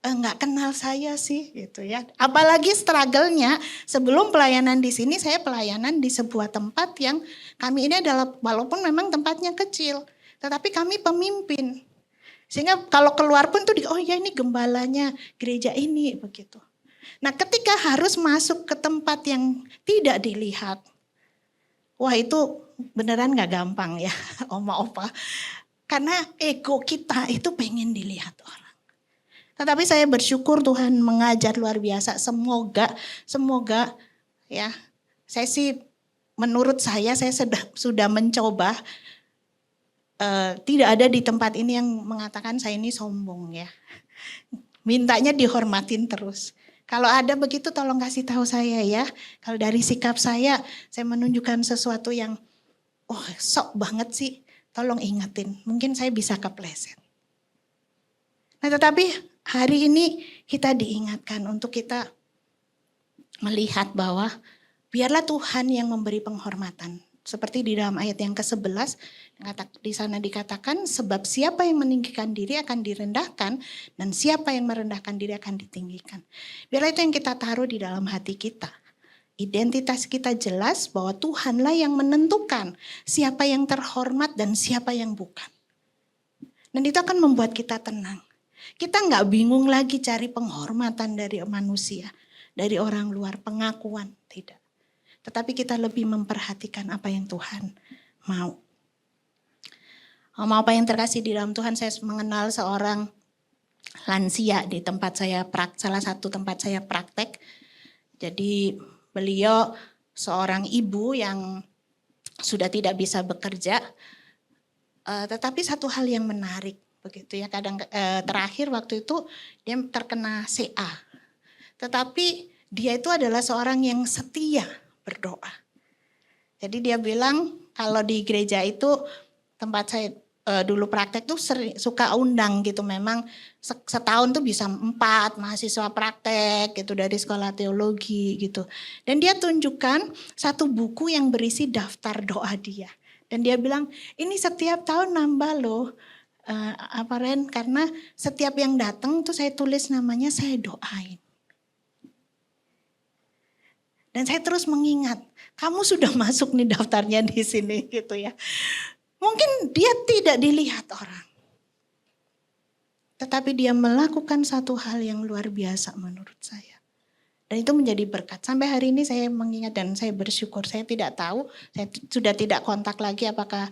nggak kenal saya sih gitu ya. Apalagi struggle-nya sebelum pelayanan di sini, saya pelayanan di sebuah tempat yang kami ini adalah, walaupun memang tempatnya kecil, tetapi kami pemimpin. Sehingga kalau keluar pun tuh oh ya ini gembalanya gereja ini begitu. Nah ketika harus masuk ke tempat yang tidak dilihat, wah itu beneran gak gampang ya oma opa. Karena ego kita itu pengen dilihat orang. Tetapi saya bersyukur Tuhan mengajar luar biasa. Semoga ya, saya sih menurut saya sudah mencoba. Tidak ada di tempat ini yang mengatakan saya ini sombong ya. Mintanya dihormatin terus. Kalau ada begitu tolong kasih tahu saya ya. Kalau dari sikap saya menunjukkan sesuatu yang sok banget sih, tolong ingetin. Mungkin saya bisa kepleset. Nah tetapi hari ini kita diingatkan untuk kita melihat bahwa biarlah Tuhan yang memberi penghormatan. Seperti di dalam ayat yang ke-11, di sana dikatakan, sebab siapa yang meninggikan diri akan direndahkan, dan siapa yang merendahkan diri akan ditinggikan. Biarlah itu yang kita taruh di dalam hati kita. Identitas kita jelas bahwa Tuhanlah yang menentukan siapa yang terhormat dan siapa yang bukan. Dan itu akan membuat kita tenang. Kita nggak bingung lagi cari penghormatan dari manusia, dari orang luar, pengakuan, tidak. Tetapi kita lebih memperhatikan apa yang Tuhan mau. Mau apa yang terkasih di dalam Tuhan, saya mengenal seorang lansia di tempat saya, salah satu tempat saya praktek. Jadi beliau seorang ibu yang sudah tidak bisa bekerja, tetapi satu hal yang menarik begitu ya, terakhir waktu itu dia terkena CA, tetapi dia itu adalah seorang yang setia berdoa. Jadi dia bilang kalau di gereja itu tempat saya dulu praktek tuh suka undang gitu, memang setahun tuh bisa 4 mahasiswa praktek gitu dari sekolah teologi gitu. Dan dia tunjukkan satu buku yang berisi daftar doa dia. Dan dia bilang ini setiap tahun nambah loh, Ren, karena setiap yang datang tuh saya tulis namanya, saya doain. Dan saya terus mengingat, kamu sudah masuk nih daftarnya di sini gitu ya. Mungkin dia tidak dilihat orang. Tetapi dia melakukan satu hal yang luar biasa menurut saya. Dan itu menjadi berkat. Sampai hari ini saya mengingat dan saya bersyukur. Saya tidak tahu, saya sudah tidak kontak lagi apakah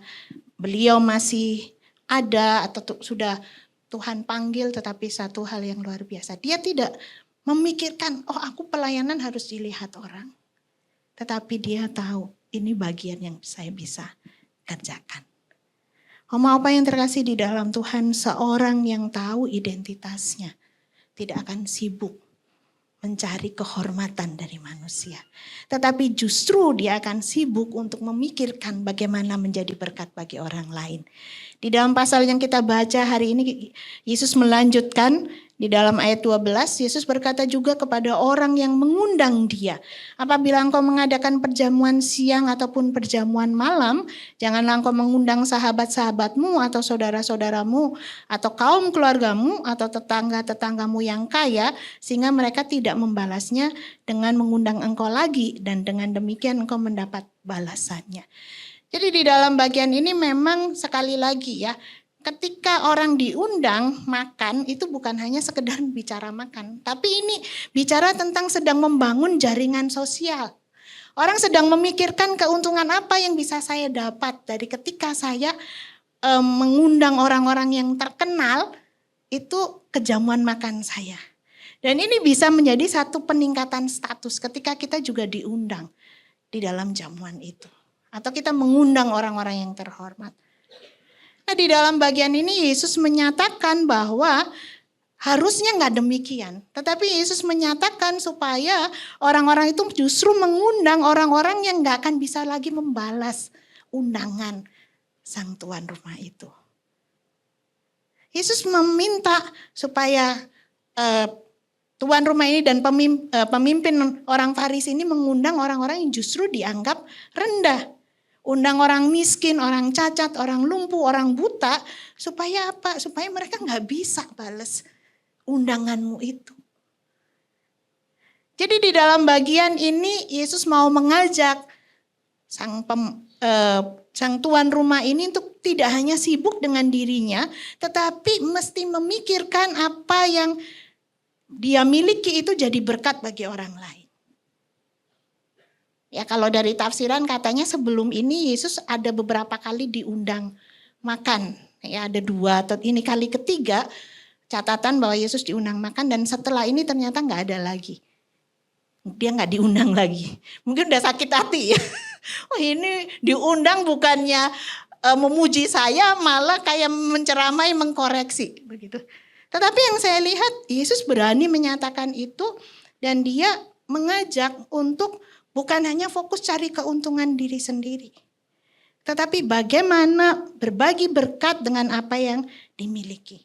beliau masih ada atau sudah Tuhan panggil. Tetapi satu hal yang luar biasa. Dia tidak memikirkan, oh aku pelayanan harus dilihat orang. Tetapi dia tahu ini bagian yang saya bisa kerjakan. Mau apa yang terkasih di dalam Tuhan, seorang yang tahu identitasnya tidak akan sibuk mencari kehormatan dari manusia. Tetapi justru dia akan sibuk untuk memikirkan bagaimana menjadi berkat bagi orang lain. Di dalam pasal yang kita baca hari ini, Yesus melanjutkan di dalam ayat 12, Yesus berkata juga kepada orang yang mengundang dia. Apabila engkau mengadakan perjamuan siang ataupun perjamuan malam, janganlah engkau mengundang sahabat-sahabatmu atau saudara-saudaramu atau kaum keluargamu atau tetangga-tetanggamu yang kaya, sehingga mereka tidak membalasnya dengan mengundang engkau lagi, dan dengan demikian engkau mendapat balasannya. Jadi di dalam bagian ini memang sekali lagi ya, ketika orang diundang makan itu bukan hanya sekedar bicara makan, tapi ini bicara tentang sedang membangun jaringan sosial. Orang sedang memikirkan keuntungan apa yang bisa saya dapat dari ketika saya mengundang orang-orang yang terkenal itu ke jamuan makan saya. Dan ini bisa menjadi satu peningkatan status ketika kita juga diundang di dalam jamuan itu. Atau kita mengundang orang-orang yang terhormat. Nah di dalam bagian ini Yesus menyatakan bahwa harusnya nggak demikian. Tetapi Yesus menyatakan supaya orang-orang itu justru mengundang orang-orang yang nggak akan bisa lagi membalas undangan sang tuan rumah itu. Yesus meminta supaya tuan rumah ini dan pemimpin orang Farisi ini mengundang orang-orang yang justru dianggap rendah. Undang orang miskin, orang cacat, orang lumpuh, orang buta. Supaya apa? Supaya mereka gak bisa balas undanganmu itu. Jadi di dalam bagian ini Yesus mau mengajak sang tuan rumah ini untuk tidak hanya sibuk dengan dirinya, tetapi mesti memikirkan apa yang dia miliki itu jadi berkat bagi orang lain. Ya kalau dari tafsiran katanya sebelum ini Yesus ada beberapa kali diundang makan. Ya ada 2 atau ini kali ketiga catatan bahwa Yesus diundang makan, dan setelah ini ternyata gak ada lagi. Dia gak diundang lagi. Mungkin udah sakit hati ya. Oh ini diundang bukannya memuji saya, malah kayak menceramai, mengkoreksi. Begitu. Tetapi yang saya lihat Yesus berani menyatakan itu, dan dia mengajak untuk bukan hanya fokus cari keuntungan diri sendiri, tetapi bagaimana berbagi berkat dengan apa yang dimiliki.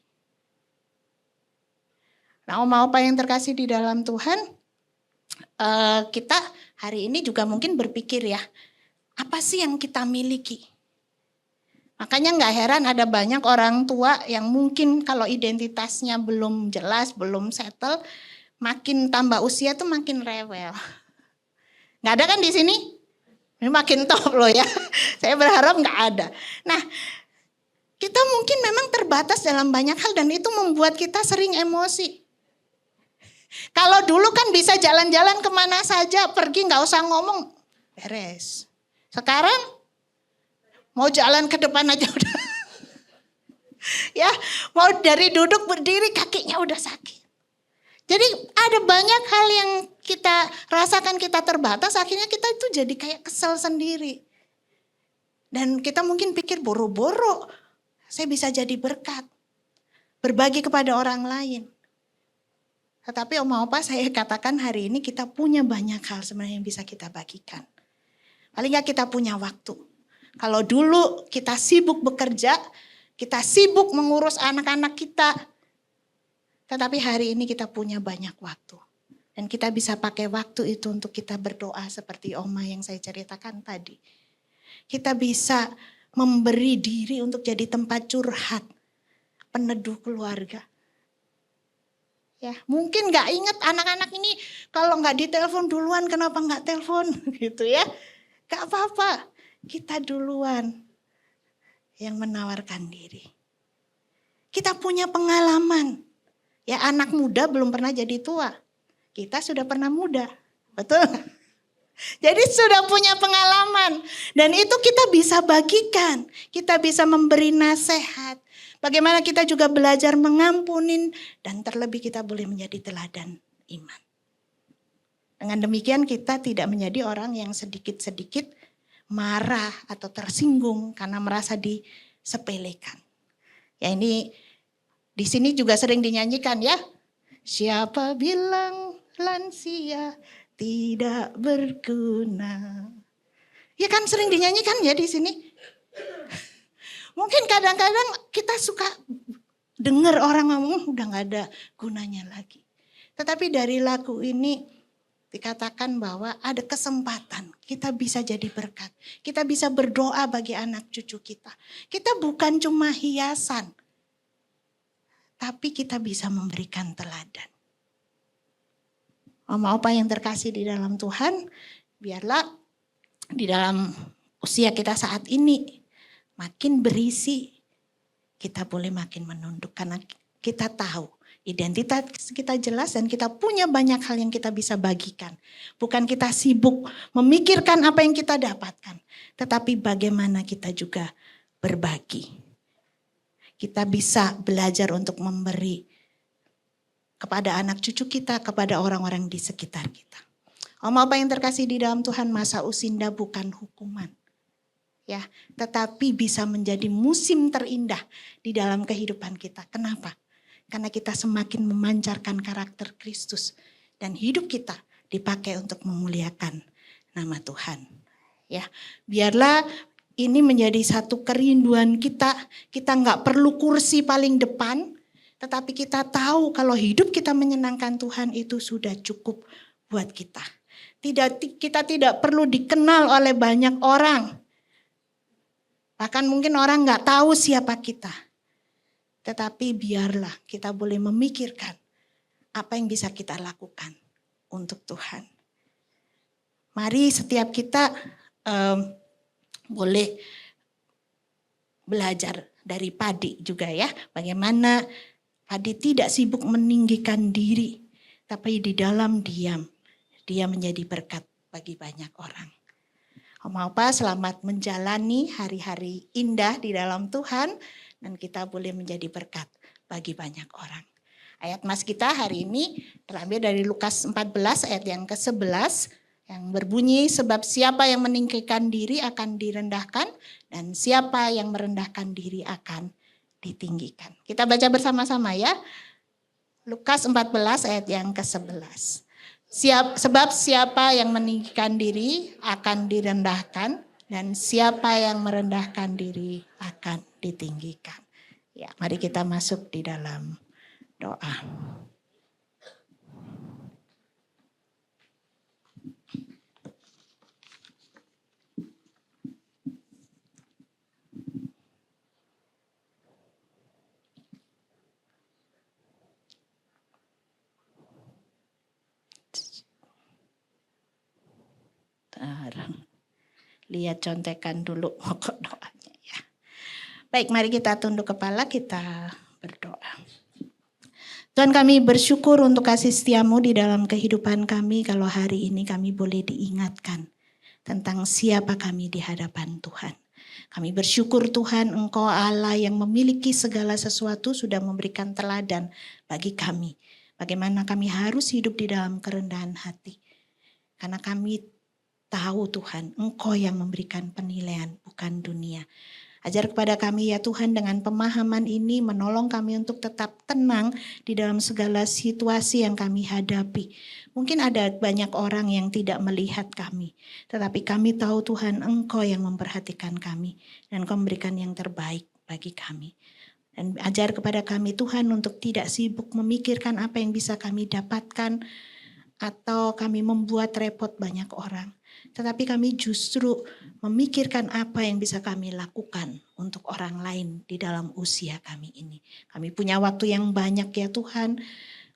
Nah, mau apa yang terkasih di dalam Tuhan, kita hari ini juga mungkin berpikir ya, Apa sih yang kita miliki? Makanya nggak heran ada banyak orang tua yang mungkin kalau identitasnya belum jelas, belum settle, makin tambah usia tuh makin rewel. Nggak ada kan di sini? Ini makin top loh ya. Saya berharap nggak ada. Nah, kita mungkin memang terbatas dalam banyak hal dan itu membuat kita sering emosi. Kalau dulu kan bisa jalan-jalan kemana saja, pergi nggak usah ngomong, beres. Sekarang mau jalan ke depan aja udah. Ya, mau dari duduk berdiri kakinya udah sakit. Jadi ada banyak hal yang kita rasakan kita terbatas, akhirnya kita itu jadi kayak kesel sendiri. Dan kita mungkin pikir boro-boro saya bisa jadi berkat. Berbagi kepada orang lain. Tetapi Oma Opa saya katakan hari ini kita punya banyak hal sebenarnya yang bisa kita bagikan. Paling nggak kita punya waktu. Kalau dulu kita sibuk bekerja, kita sibuk mengurus anak-anak kita. Tetapi hari ini kita punya banyak waktu. Dan kita bisa pakai waktu itu untuk kita berdoa seperti Oma yang saya ceritakan tadi. Kita bisa memberi diri untuk jadi tempat curhat, peneduh keluarga. Ya, mungkin nggak ingat anak-anak ini kalau nggak ditelepon duluan kenapa nggak telepon gitu ya. Gak apa-apa, kita duluan yang menawarkan diri. Kita punya pengalaman. Ya anak muda belum pernah jadi tua. Kita sudah pernah muda, betul? Jadi sudah punya pengalaman. Dan itu kita bisa bagikan. Kita bisa memberi nasihat. Bagaimana kita juga belajar mengampunin. Dan terlebih kita boleh menjadi teladan iman. Dengan demikian kita tidak menjadi orang yang sedikit-sedikit marah atau tersinggung karena merasa disepelekan. Ya ini di sini juga sering dinyanyikan ya. Siapa bilang lansia tidak berguna. Ya kan sering dinyanyikan ya di sini. Mungkin kadang-kadang kita suka dengar orang ngomong udah gak ada gunanya lagi. Tetapi dari lagu ini dikatakan bahwa ada kesempatan kita bisa jadi berkat. Kita bisa berdoa bagi anak cucu kita. Kita bukan cuma hiasan. Tapi kita bisa memberikan teladan. Oma Opa yang terkasih di dalam Tuhan, biarlah di dalam usia kita saat ini makin berisi, kita boleh makin menunduk karena kita tahu identitas kita jelas dan kita punya banyak hal yang kita bisa bagikan. Bukan kita sibuk memikirkan apa yang kita dapatkan, tetapi bagaimana kita juga berbagi. Kita bisa belajar untuk memberi kepada anak cucu kita, kepada orang-orang di sekitar kita. Oma Opa yang terkasih di dalam Tuhan, masa usinda bukan hukuman. Ya, tetapi bisa menjadi musim terindah di dalam kehidupan kita. Kenapa? Karena kita semakin memancarkan karakter Kristus dan hidup kita dipakai untuk memuliakan nama Tuhan. Ya, biarlah ini menjadi satu kerinduan kita. Kita nggak perlu kursi paling depan. Tetapi kita tahu kalau hidup kita menyenangkan Tuhan itu sudah cukup buat kita. Kita tidak perlu dikenal oleh banyak orang. Bahkan mungkin orang nggak tahu siapa kita. Tetapi biarlah kita boleh memikirkan apa yang bisa kita lakukan untuk Tuhan. Mari setiap kita boleh belajar dari Padi juga ya. Bagaimana Padi tidak sibuk meninggikan diri, tapi di dalam diam, dia menjadi berkat bagi banyak orang. Oma Opa selamat menjalani hari-hari indah di dalam Tuhan, dan kita boleh menjadi berkat bagi banyak orang. Ayat mas kita hari ini terambil dari Lukas 14 ayat yang ke-11, yang berbunyi, sebab siapa yang meninggikan diri akan direndahkan, dan siapa yang merendahkan diri akan ditinggikan. Kita baca bersama-sama ya. Lukas 14 ayat yang ke-11. Sebab siapa yang meninggikan diri akan direndahkan, dan siapa yang merendahkan diri akan ditinggikan. Ya, mari kita masuk di dalam doa. Lihat contekan dulu pokok doanya ya. Baik, mari kita tunduk kepala, kita berdoa. Tuhan, kami bersyukur untuk kasih setiamu di dalam kehidupan kami, kalau hari ini kami boleh diingatkan tentang siapa kami di hadapan Tuhan. Kami bersyukur Tuhan, Engkau Allah yang memiliki segala sesuatu sudah memberikan teladan bagi kami. Bagaimana kami harus hidup di dalam kerendahan hati. Karena kami tahu Tuhan, Engkau yang memberikan penilaian, bukan dunia. Ajar kepada kami ya Tuhan, dengan pemahaman ini menolong kami untuk tetap tenang di dalam segala situasi yang kami hadapi. Mungkin ada banyak orang yang tidak melihat kami, tetapi kami tahu Tuhan, Engkau yang memperhatikan kami dan Engkau memberikan yang terbaik bagi kami. Dan ajar kepada kami Tuhan untuk tidak sibuk memikirkan apa yang bisa kami dapatkan atau kami membuat repot banyak orang. Tetapi kami justru memikirkan apa yang bisa kami lakukan untuk orang lain di dalam usia kami ini. Kami punya waktu yang banyak ya Tuhan,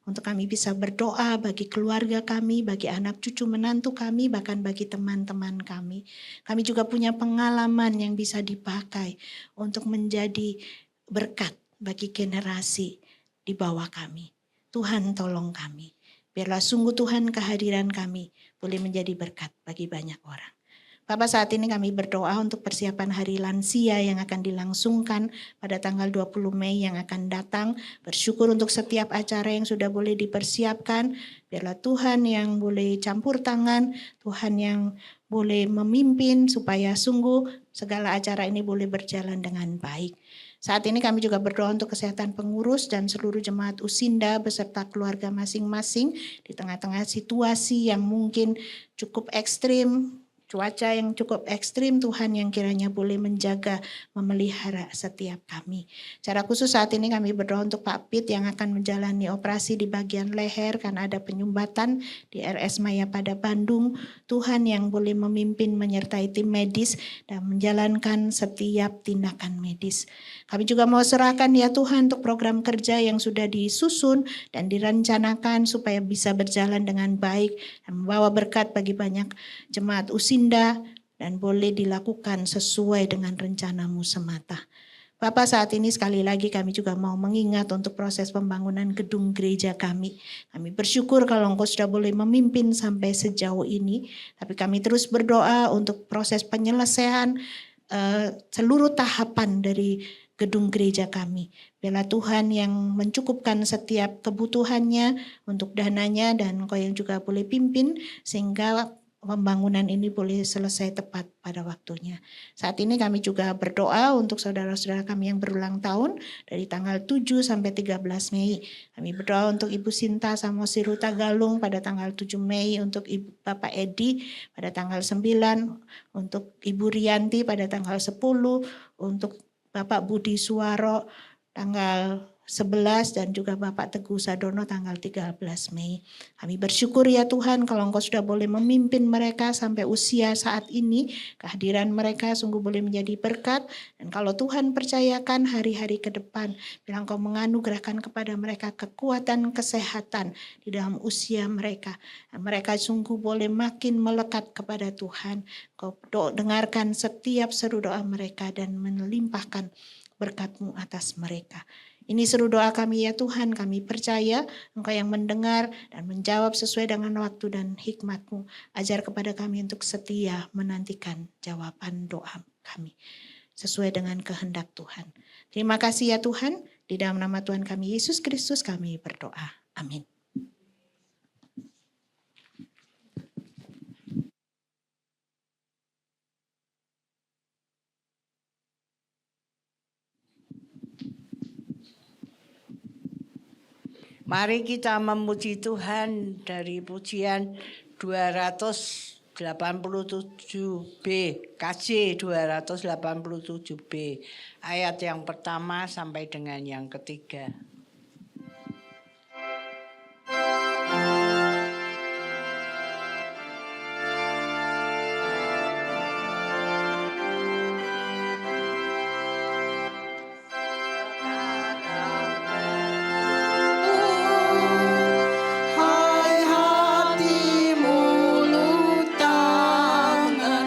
untuk kami bisa berdoa bagi keluarga kami, bagi anak cucu menantu kami, bahkan bagi teman-teman kami. Kami juga punya pengalaman yang bisa dipakai untuk menjadi berkat bagi generasi di bawah kami. Tuhan tolong kami. Biarlah sungguh Tuhan kehadiran kami boleh menjadi berkat bagi banyak orang. Bapak, saat ini kami berdoa untuk persiapan hari lansia yang akan dilangsungkan pada tanggal 20 Mei yang akan datang. Bersyukur untuk setiap acara yang sudah boleh dipersiapkan. Biarlah Tuhan yang boleh campur tangan, Tuhan yang boleh memimpin supaya sungguh segala acara ini boleh berjalan dengan baik. Saat ini kami juga berdoa untuk kesehatan pengurus dan seluruh jemaat Usinda beserta keluarga masing-masing di tengah-tengah situasi yang mungkin cukup ekstrim, cuaca yang cukup ekstrim, Tuhan yang kiranya boleh menjaga, memelihara setiap kami. Secara khusus saat ini kami berdoa untuk Pak Pit yang akan menjalani operasi di bagian leher karena ada penyumbatan di RS Maya pada Bandung. Tuhan yang boleh memimpin menyertai tim medis dan menjalankan setiap tindakan medis. Kami juga mau serahkan ya Tuhan untuk program kerja yang sudah disusun dan direncanakan supaya bisa berjalan dengan baik dan membawa berkat bagi banyak jemaat Usinda dan boleh dilakukan sesuai dengan rencanamu semata. Bapak, saat ini sekali lagi kami juga mau mengingat untuk proses pembangunan gedung gereja kami. Kami bersyukur kalau Engkau sudah boleh memimpin sampai sejauh ini. Tapi kami terus berdoa untuk proses penyelesaian seluruh tahapan dari gedung gereja kami. Biarlah Tuhan yang mencukupkan setiap kebutuhannya untuk dananya dan Engkau yang juga boleh pimpin sehingga pembangunan ini boleh selesai tepat pada waktunya. Saat ini kami juga berdoa untuk saudara-saudara kami yang berulang tahun dari tanggal 7 sampai 13 Mei. Kami berdoa untuk Ibu Sinta Samosir Huta Galung pada tanggal 7 Mei, untuk Bapak Edi pada tanggal 9, untuk Ibu Rianti pada tanggal 10, untuk Bapak Budi Suwaro tanggal 11 dan juga Bapak Teguh Sadono tanggal 13 Mei. Kami bersyukur ya Tuhan kalau Engkau sudah boleh memimpin mereka sampai usia saat ini. Kehadiran mereka sungguh boleh menjadi berkat. Dan kalau Tuhan percayakan hari-hari ke depan, bila Engkau menganugerahkan kepada mereka kekuatan kesehatan di dalam usia mereka. Dan mereka sungguh boleh makin melekat kepada Tuhan. Engkau dengarkan setiap seru doa mereka dan melimpahkan berkat-Mu atas mereka. Ini seru doa kami ya Tuhan, kami percaya Engkau yang mendengar dan menjawab sesuai dengan waktu dan hikmat-Mu. Ajar kepada kami untuk setia menantikan jawaban doa kami sesuai dengan kehendak Tuhan. Terima kasih ya Tuhan, di dalam nama Tuhan kami Yesus Kristus kami berdoa. Amin. Mari kita memuji Tuhan dari pujian 287B, KJ 287B, ayat yang pertama sampai dengan yang ketiga. Hai hati mulut tangan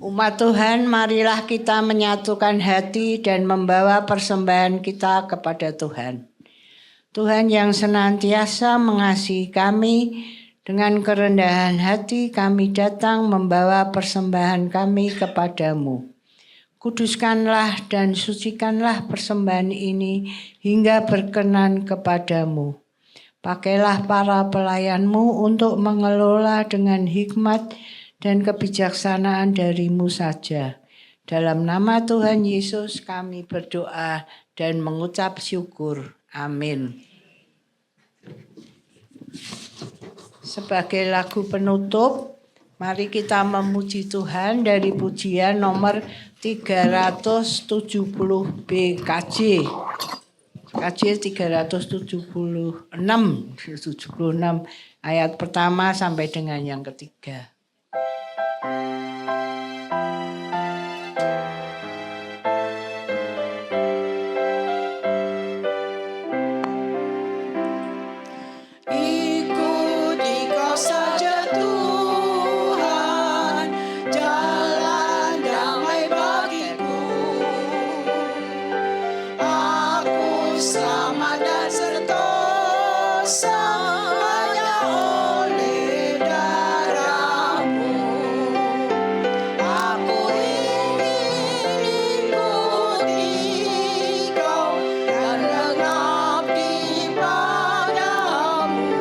Umat Tuhan, marilah kita menyatukan hati dan membawa persembahan kita kepada Tuhan. Tuhan yang senantiasa mengasihi kami, dengan kerendahan hati kami datang membawa persembahan kami kepadamu. Kuduskanlah dan sucikanlah persembahan ini hingga berkenan kepadamu. Pakailah para pelayanmu untuk mengelola dengan hikmat dan kebijaksanaan darimu saja. Dalam nama Tuhan Yesus kami berdoa dan mengucap syukur. Amin. Sebagai lagu penutup, mari kita memuji Tuhan dari pujian nomor 370 BKJ. KJ 376 ayat pertama sampai dengan yang ketiga. Ikuti kau saja Tuhan, jalan damai bagiku. Aku selamat dan sentosa hanya oleh darah-Mu. Aku ingin ikuti kau dan mengabdi padamu.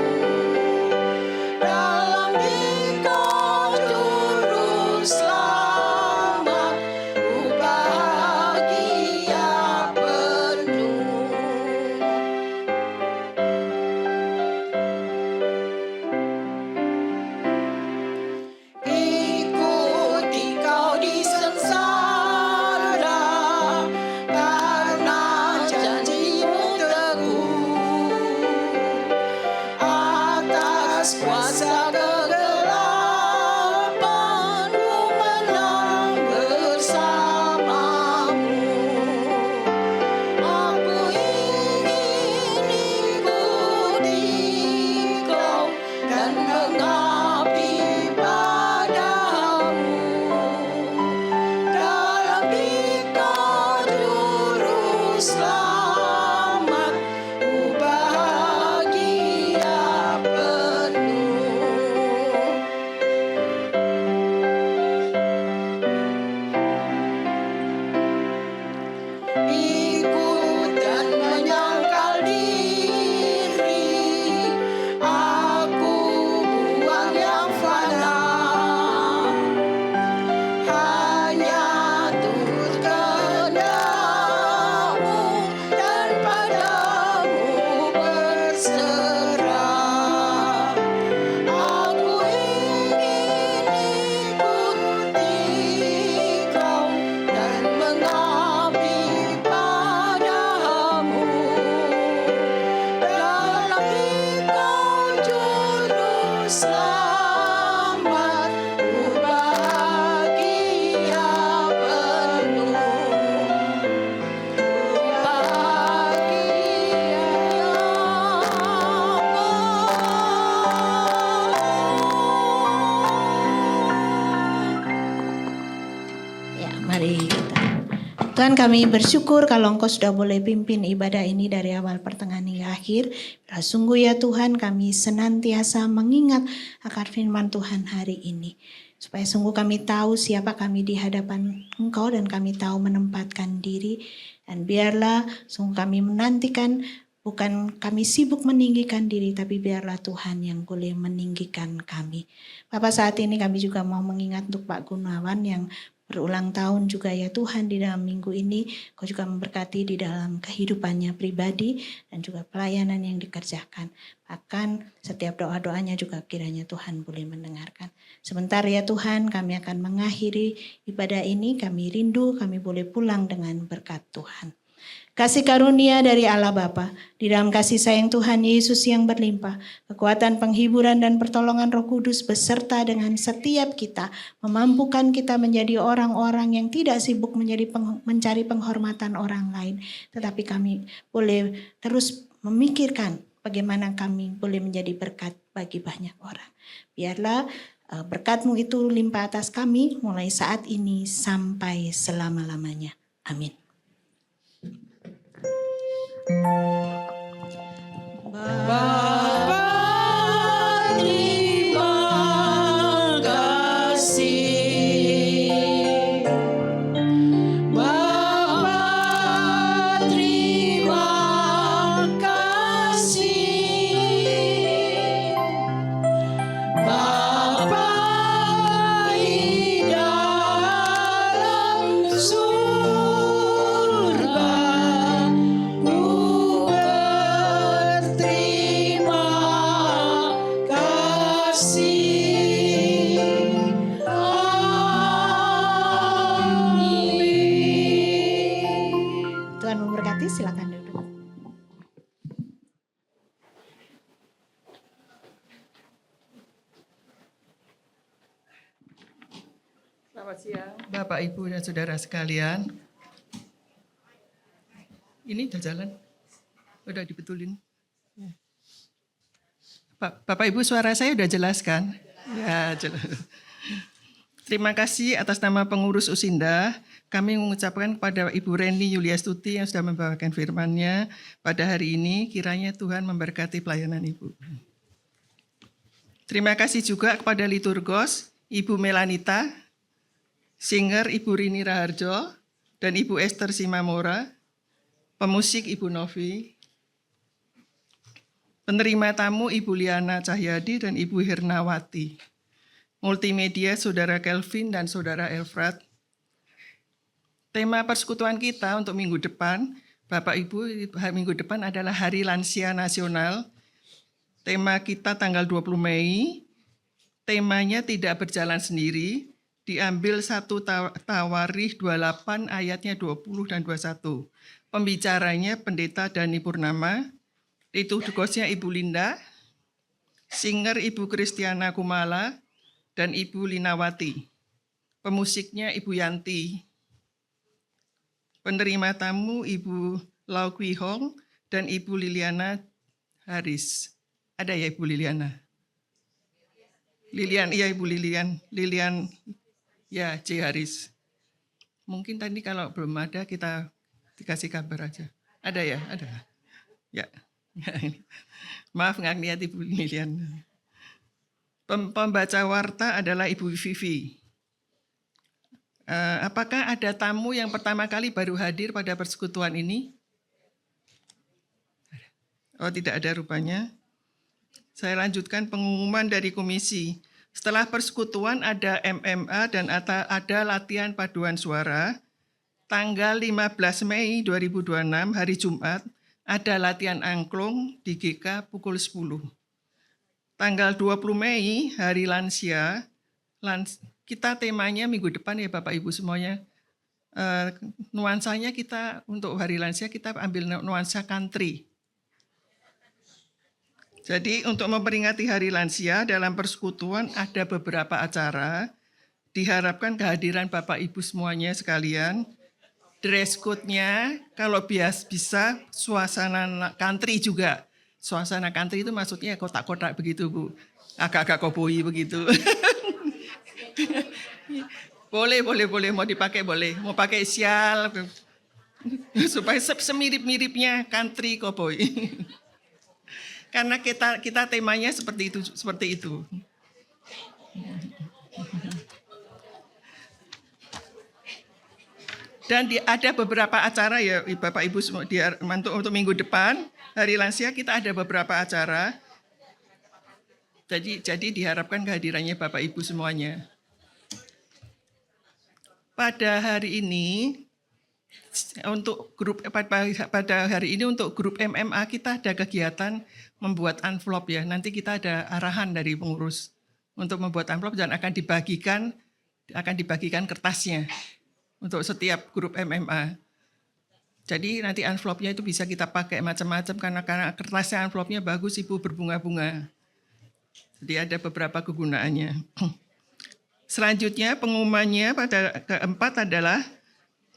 Dalam Dikau juru selamat, ku bahagia penuh. Ikuti kau di sengsara, karena janji-Mu teguh. Atas kuasa kegelapan, ku menang bersama-Mu. Aku ingin ikuti kau dan mengabdi padamu. Dalam Dikau juru selamat, ku bahagia penuh. Ikut dan menyangkal diri, aku buang yang fana. Hanya turut kehendak-Mu dan padamu berserah. Aku ingin ikuti kau dan mengabdi padamu. Dalam Dikau juru selamat, ku bahagia penuh. Ku Ya, mari kita. Tuhan, kami bersyukur kalau Engkau sudah boleh pimpin ibadah ini dari awal pertengahan hingga akhir. Sungguh ya Tuhan, kami senantiasa mengingat akan firman Tuhan hari ini. Supaya sungguh kami tahu siapa kami di hadapan Engkau dan kami tahu menempatkan diri. Dan biarlah sungguh kami menantikan, bukan kami sibuk meninggikan diri, tapi biarlah Tuhan yang boleh meninggikan kami. Bapak, saat ini kami juga mau mengingat untuk Pak Gunawan yang berulang tahun juga ya Tuhan. Di dalam minggu ini Kau juga memberkati di dalam kehidupannya pribadi dan juga pelayanan yang dikerjakan. Bahkan setiap doa-doanya juga kiranya Tuhan boleh mendengarkan. Sebentar ya Tuhan, kami akan mengakhiri ibadah ini. Kami rindu kami boleh pulang dengan berkat Tuhan. Kasih karunia dari Allah Bapa, di dalam kasih sayang Tuhan Yesus yang berlimpah, kekuatan penghiburan dan pertolongan Roh Kudus beserta dengan setiap kita, memampukan kita menjadi orang-orang yang tidak sibuk mencari penghormatan orang lain, tetapi kami boleh terus memikirkan bagaimana kami boleh menjadi berkat bagi banyak orang. Biarlah Berkat-Mu itu limpah atas kami mulai saat ini sampai selama-lamanya. Amin. Bapa, terima kasih. Bapa, terima kasih. Bapa di dalam surga, ku berterima kasih. Amin. Tuhan memberkati, silakan duduk. Selamat siang, Bapak, Ibu, dan Saudara sekalian. Ini udah jalan? Udah dibetulin? Ya. Bapak, Ibu, suara saya udah jelas kan? Ya, jelas. Terima kasih atas nama pengurus Usinda. Kami mengucapkan kepada Ibu Reni Yuliastuti yang sudah membawakan firman-Nya pada hari ini, kiranya Tuhan memberkati pelayanan Ibu. Terima kasih juga kepada liturgos, Ibu Melanita, singer Ibu Rini Raharjo, dan Ibu Esther Simamora, pemusik Ibu Novi, penerima tamu Ibu Liana Cahyadi dan Ibu Hirnawati, multimedia Saudara Kelvin dan Saudara Elfrat. Tema persekutuan kita untuk minggu depan, Bapak Ibu, minggu depan adalah Hari Lansia Nasional. Tema kita tanggal 20 Mei, temanya tidak berjalan sendiri, diambil 1 Tawarikh 28 ayatnya 20 dan 21. Pembicaranya Pendeta Dani Purnama, liturgosnya Ibu Linda, singer Ibu Kristiana Kumala, dan Ibu Linawati. Pemusiknya Ibu Yanti. Penerima tamu Ibu Lau Kwi Hong dan Ibu Liliana Haris. Ada ya Ibu Liliana? Lilian, iya Ibu Lilian. Lilian, ya C. Haris. Mungkin tadi kalau belum ada kita dikasih kabar aja. Ada ya? Ada. Ya. Maaf nggak lihat Ibu Lilian. Pembaca warta adalah Ibu Vivi. Apakah ada tamu yang pertama kali baru hadir pada persekutuan ini? Oh, tidak ada rupanya. Saya lanjutkan pengumuman dari komisi. Setelah persekutuan ada MMA dan ada latihan paduan suara. Tanggal 15 Mei 2026 hari Jumat ada latihan angklung di GK pukul 10. Tanggal 20 Mei hari lansia, kita temanya minggu depan ya Bapak Ibu semuanya. Nuansanya kita untuk hari lansia kita ambil nuansa country. Jadi untuk memperingati Hari Lansia dalam persekutuan ada beberapa acara. Diharapkan kehadiran Bapak Ibu semuanya sekalian. Dress code-nya kalau bisa suasana country juga. Suasana country itu maksudnya kotak-kotak begitu Bu. Agak-agak koboi begitu. Boleh. Mau dipakai boleh. Mau pakai sial. Supaya semirip-miripnya country koboi. Karena kita temanya seperti itu. Dan ada beberapa acara ya Bapak Ibu semua untuk minggu depan Hari Lansia kita ada beberapa acara. Jadi diharapkan kehadirannya Bapak Ibu semuanya. Pada hari ini untuk pada hari ini untuk grup MMA kita ada kegiatan membuat envelope ya. Nanti kita ada arahan dari pengurus untuk membuat envelope dan akan dibagikan kertasnya untuk setiap grup MMA. Jadi nanti envelope-nya itu bisa kita pakai macam-macam karena kertasnya envelope-nya bagus Ibu berbunga-bunga. Jadi ada beberapa kegunaannya. Selanjutnya pengumumannya pada keempat adalah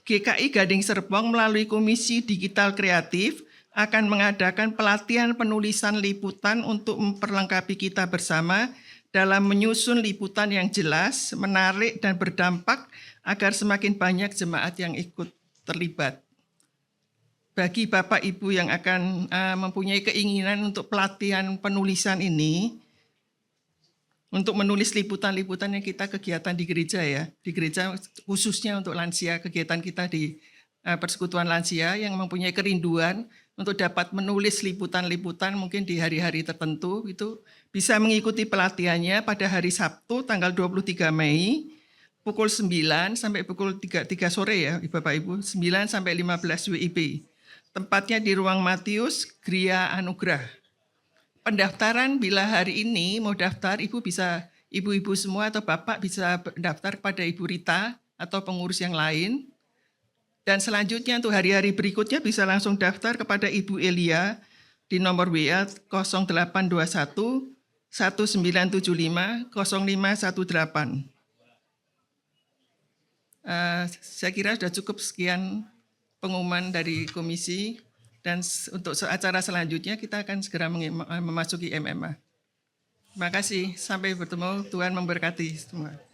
GKI Gading Serpong melalui Komisi Digital Kreatif akan mengadakan pelatihan penulisan liputan untuk memperlengkapi kita bersama dalam menyusun liputan yang jelas, menarik, dan berdampak agar semakin banyak jemaat yang ikut terlibat. Bagi Bapak Ibu yang akan mempunyai keinginan untuk pelatihan penulisan ini, untuk menulis liputan-liputan yang kita kegiatan di gereja ya, di gereja khususnya untuk lansia, kegiatan kita di Persekutuan Lansia yang mempunyai kerinduan untuk dapat menulis liputan-liputan mungkin di hari-hari tertentu, itu bisa mengikuti pelatihannya pada hari Sabtu tanggal 23 Mei pukul 9 sampai pukul 3 sore ya Bapak Ibu, 9 sampai 15 WIB. Tempatnya di Ruang Matius, Gria Anugrah. Pendaftaran bila hari ini mau daftar, ibu-ibu semua atau bapak bisa daftar kepada Ibu Rita atau pengurus yang lain. Dan selanjutnya untuk hari-hari berikutnya bisa langsung daftar kepada Ibu Elia di nomor WA 0821 1975 0518. Saya kira sudah cukup sekian pengumuman dari komisi, dan untuk acara selanjutnya kita akan segera memasuki MMA. Terima kasih, sampai bertemu, Tuhan memberkati semua.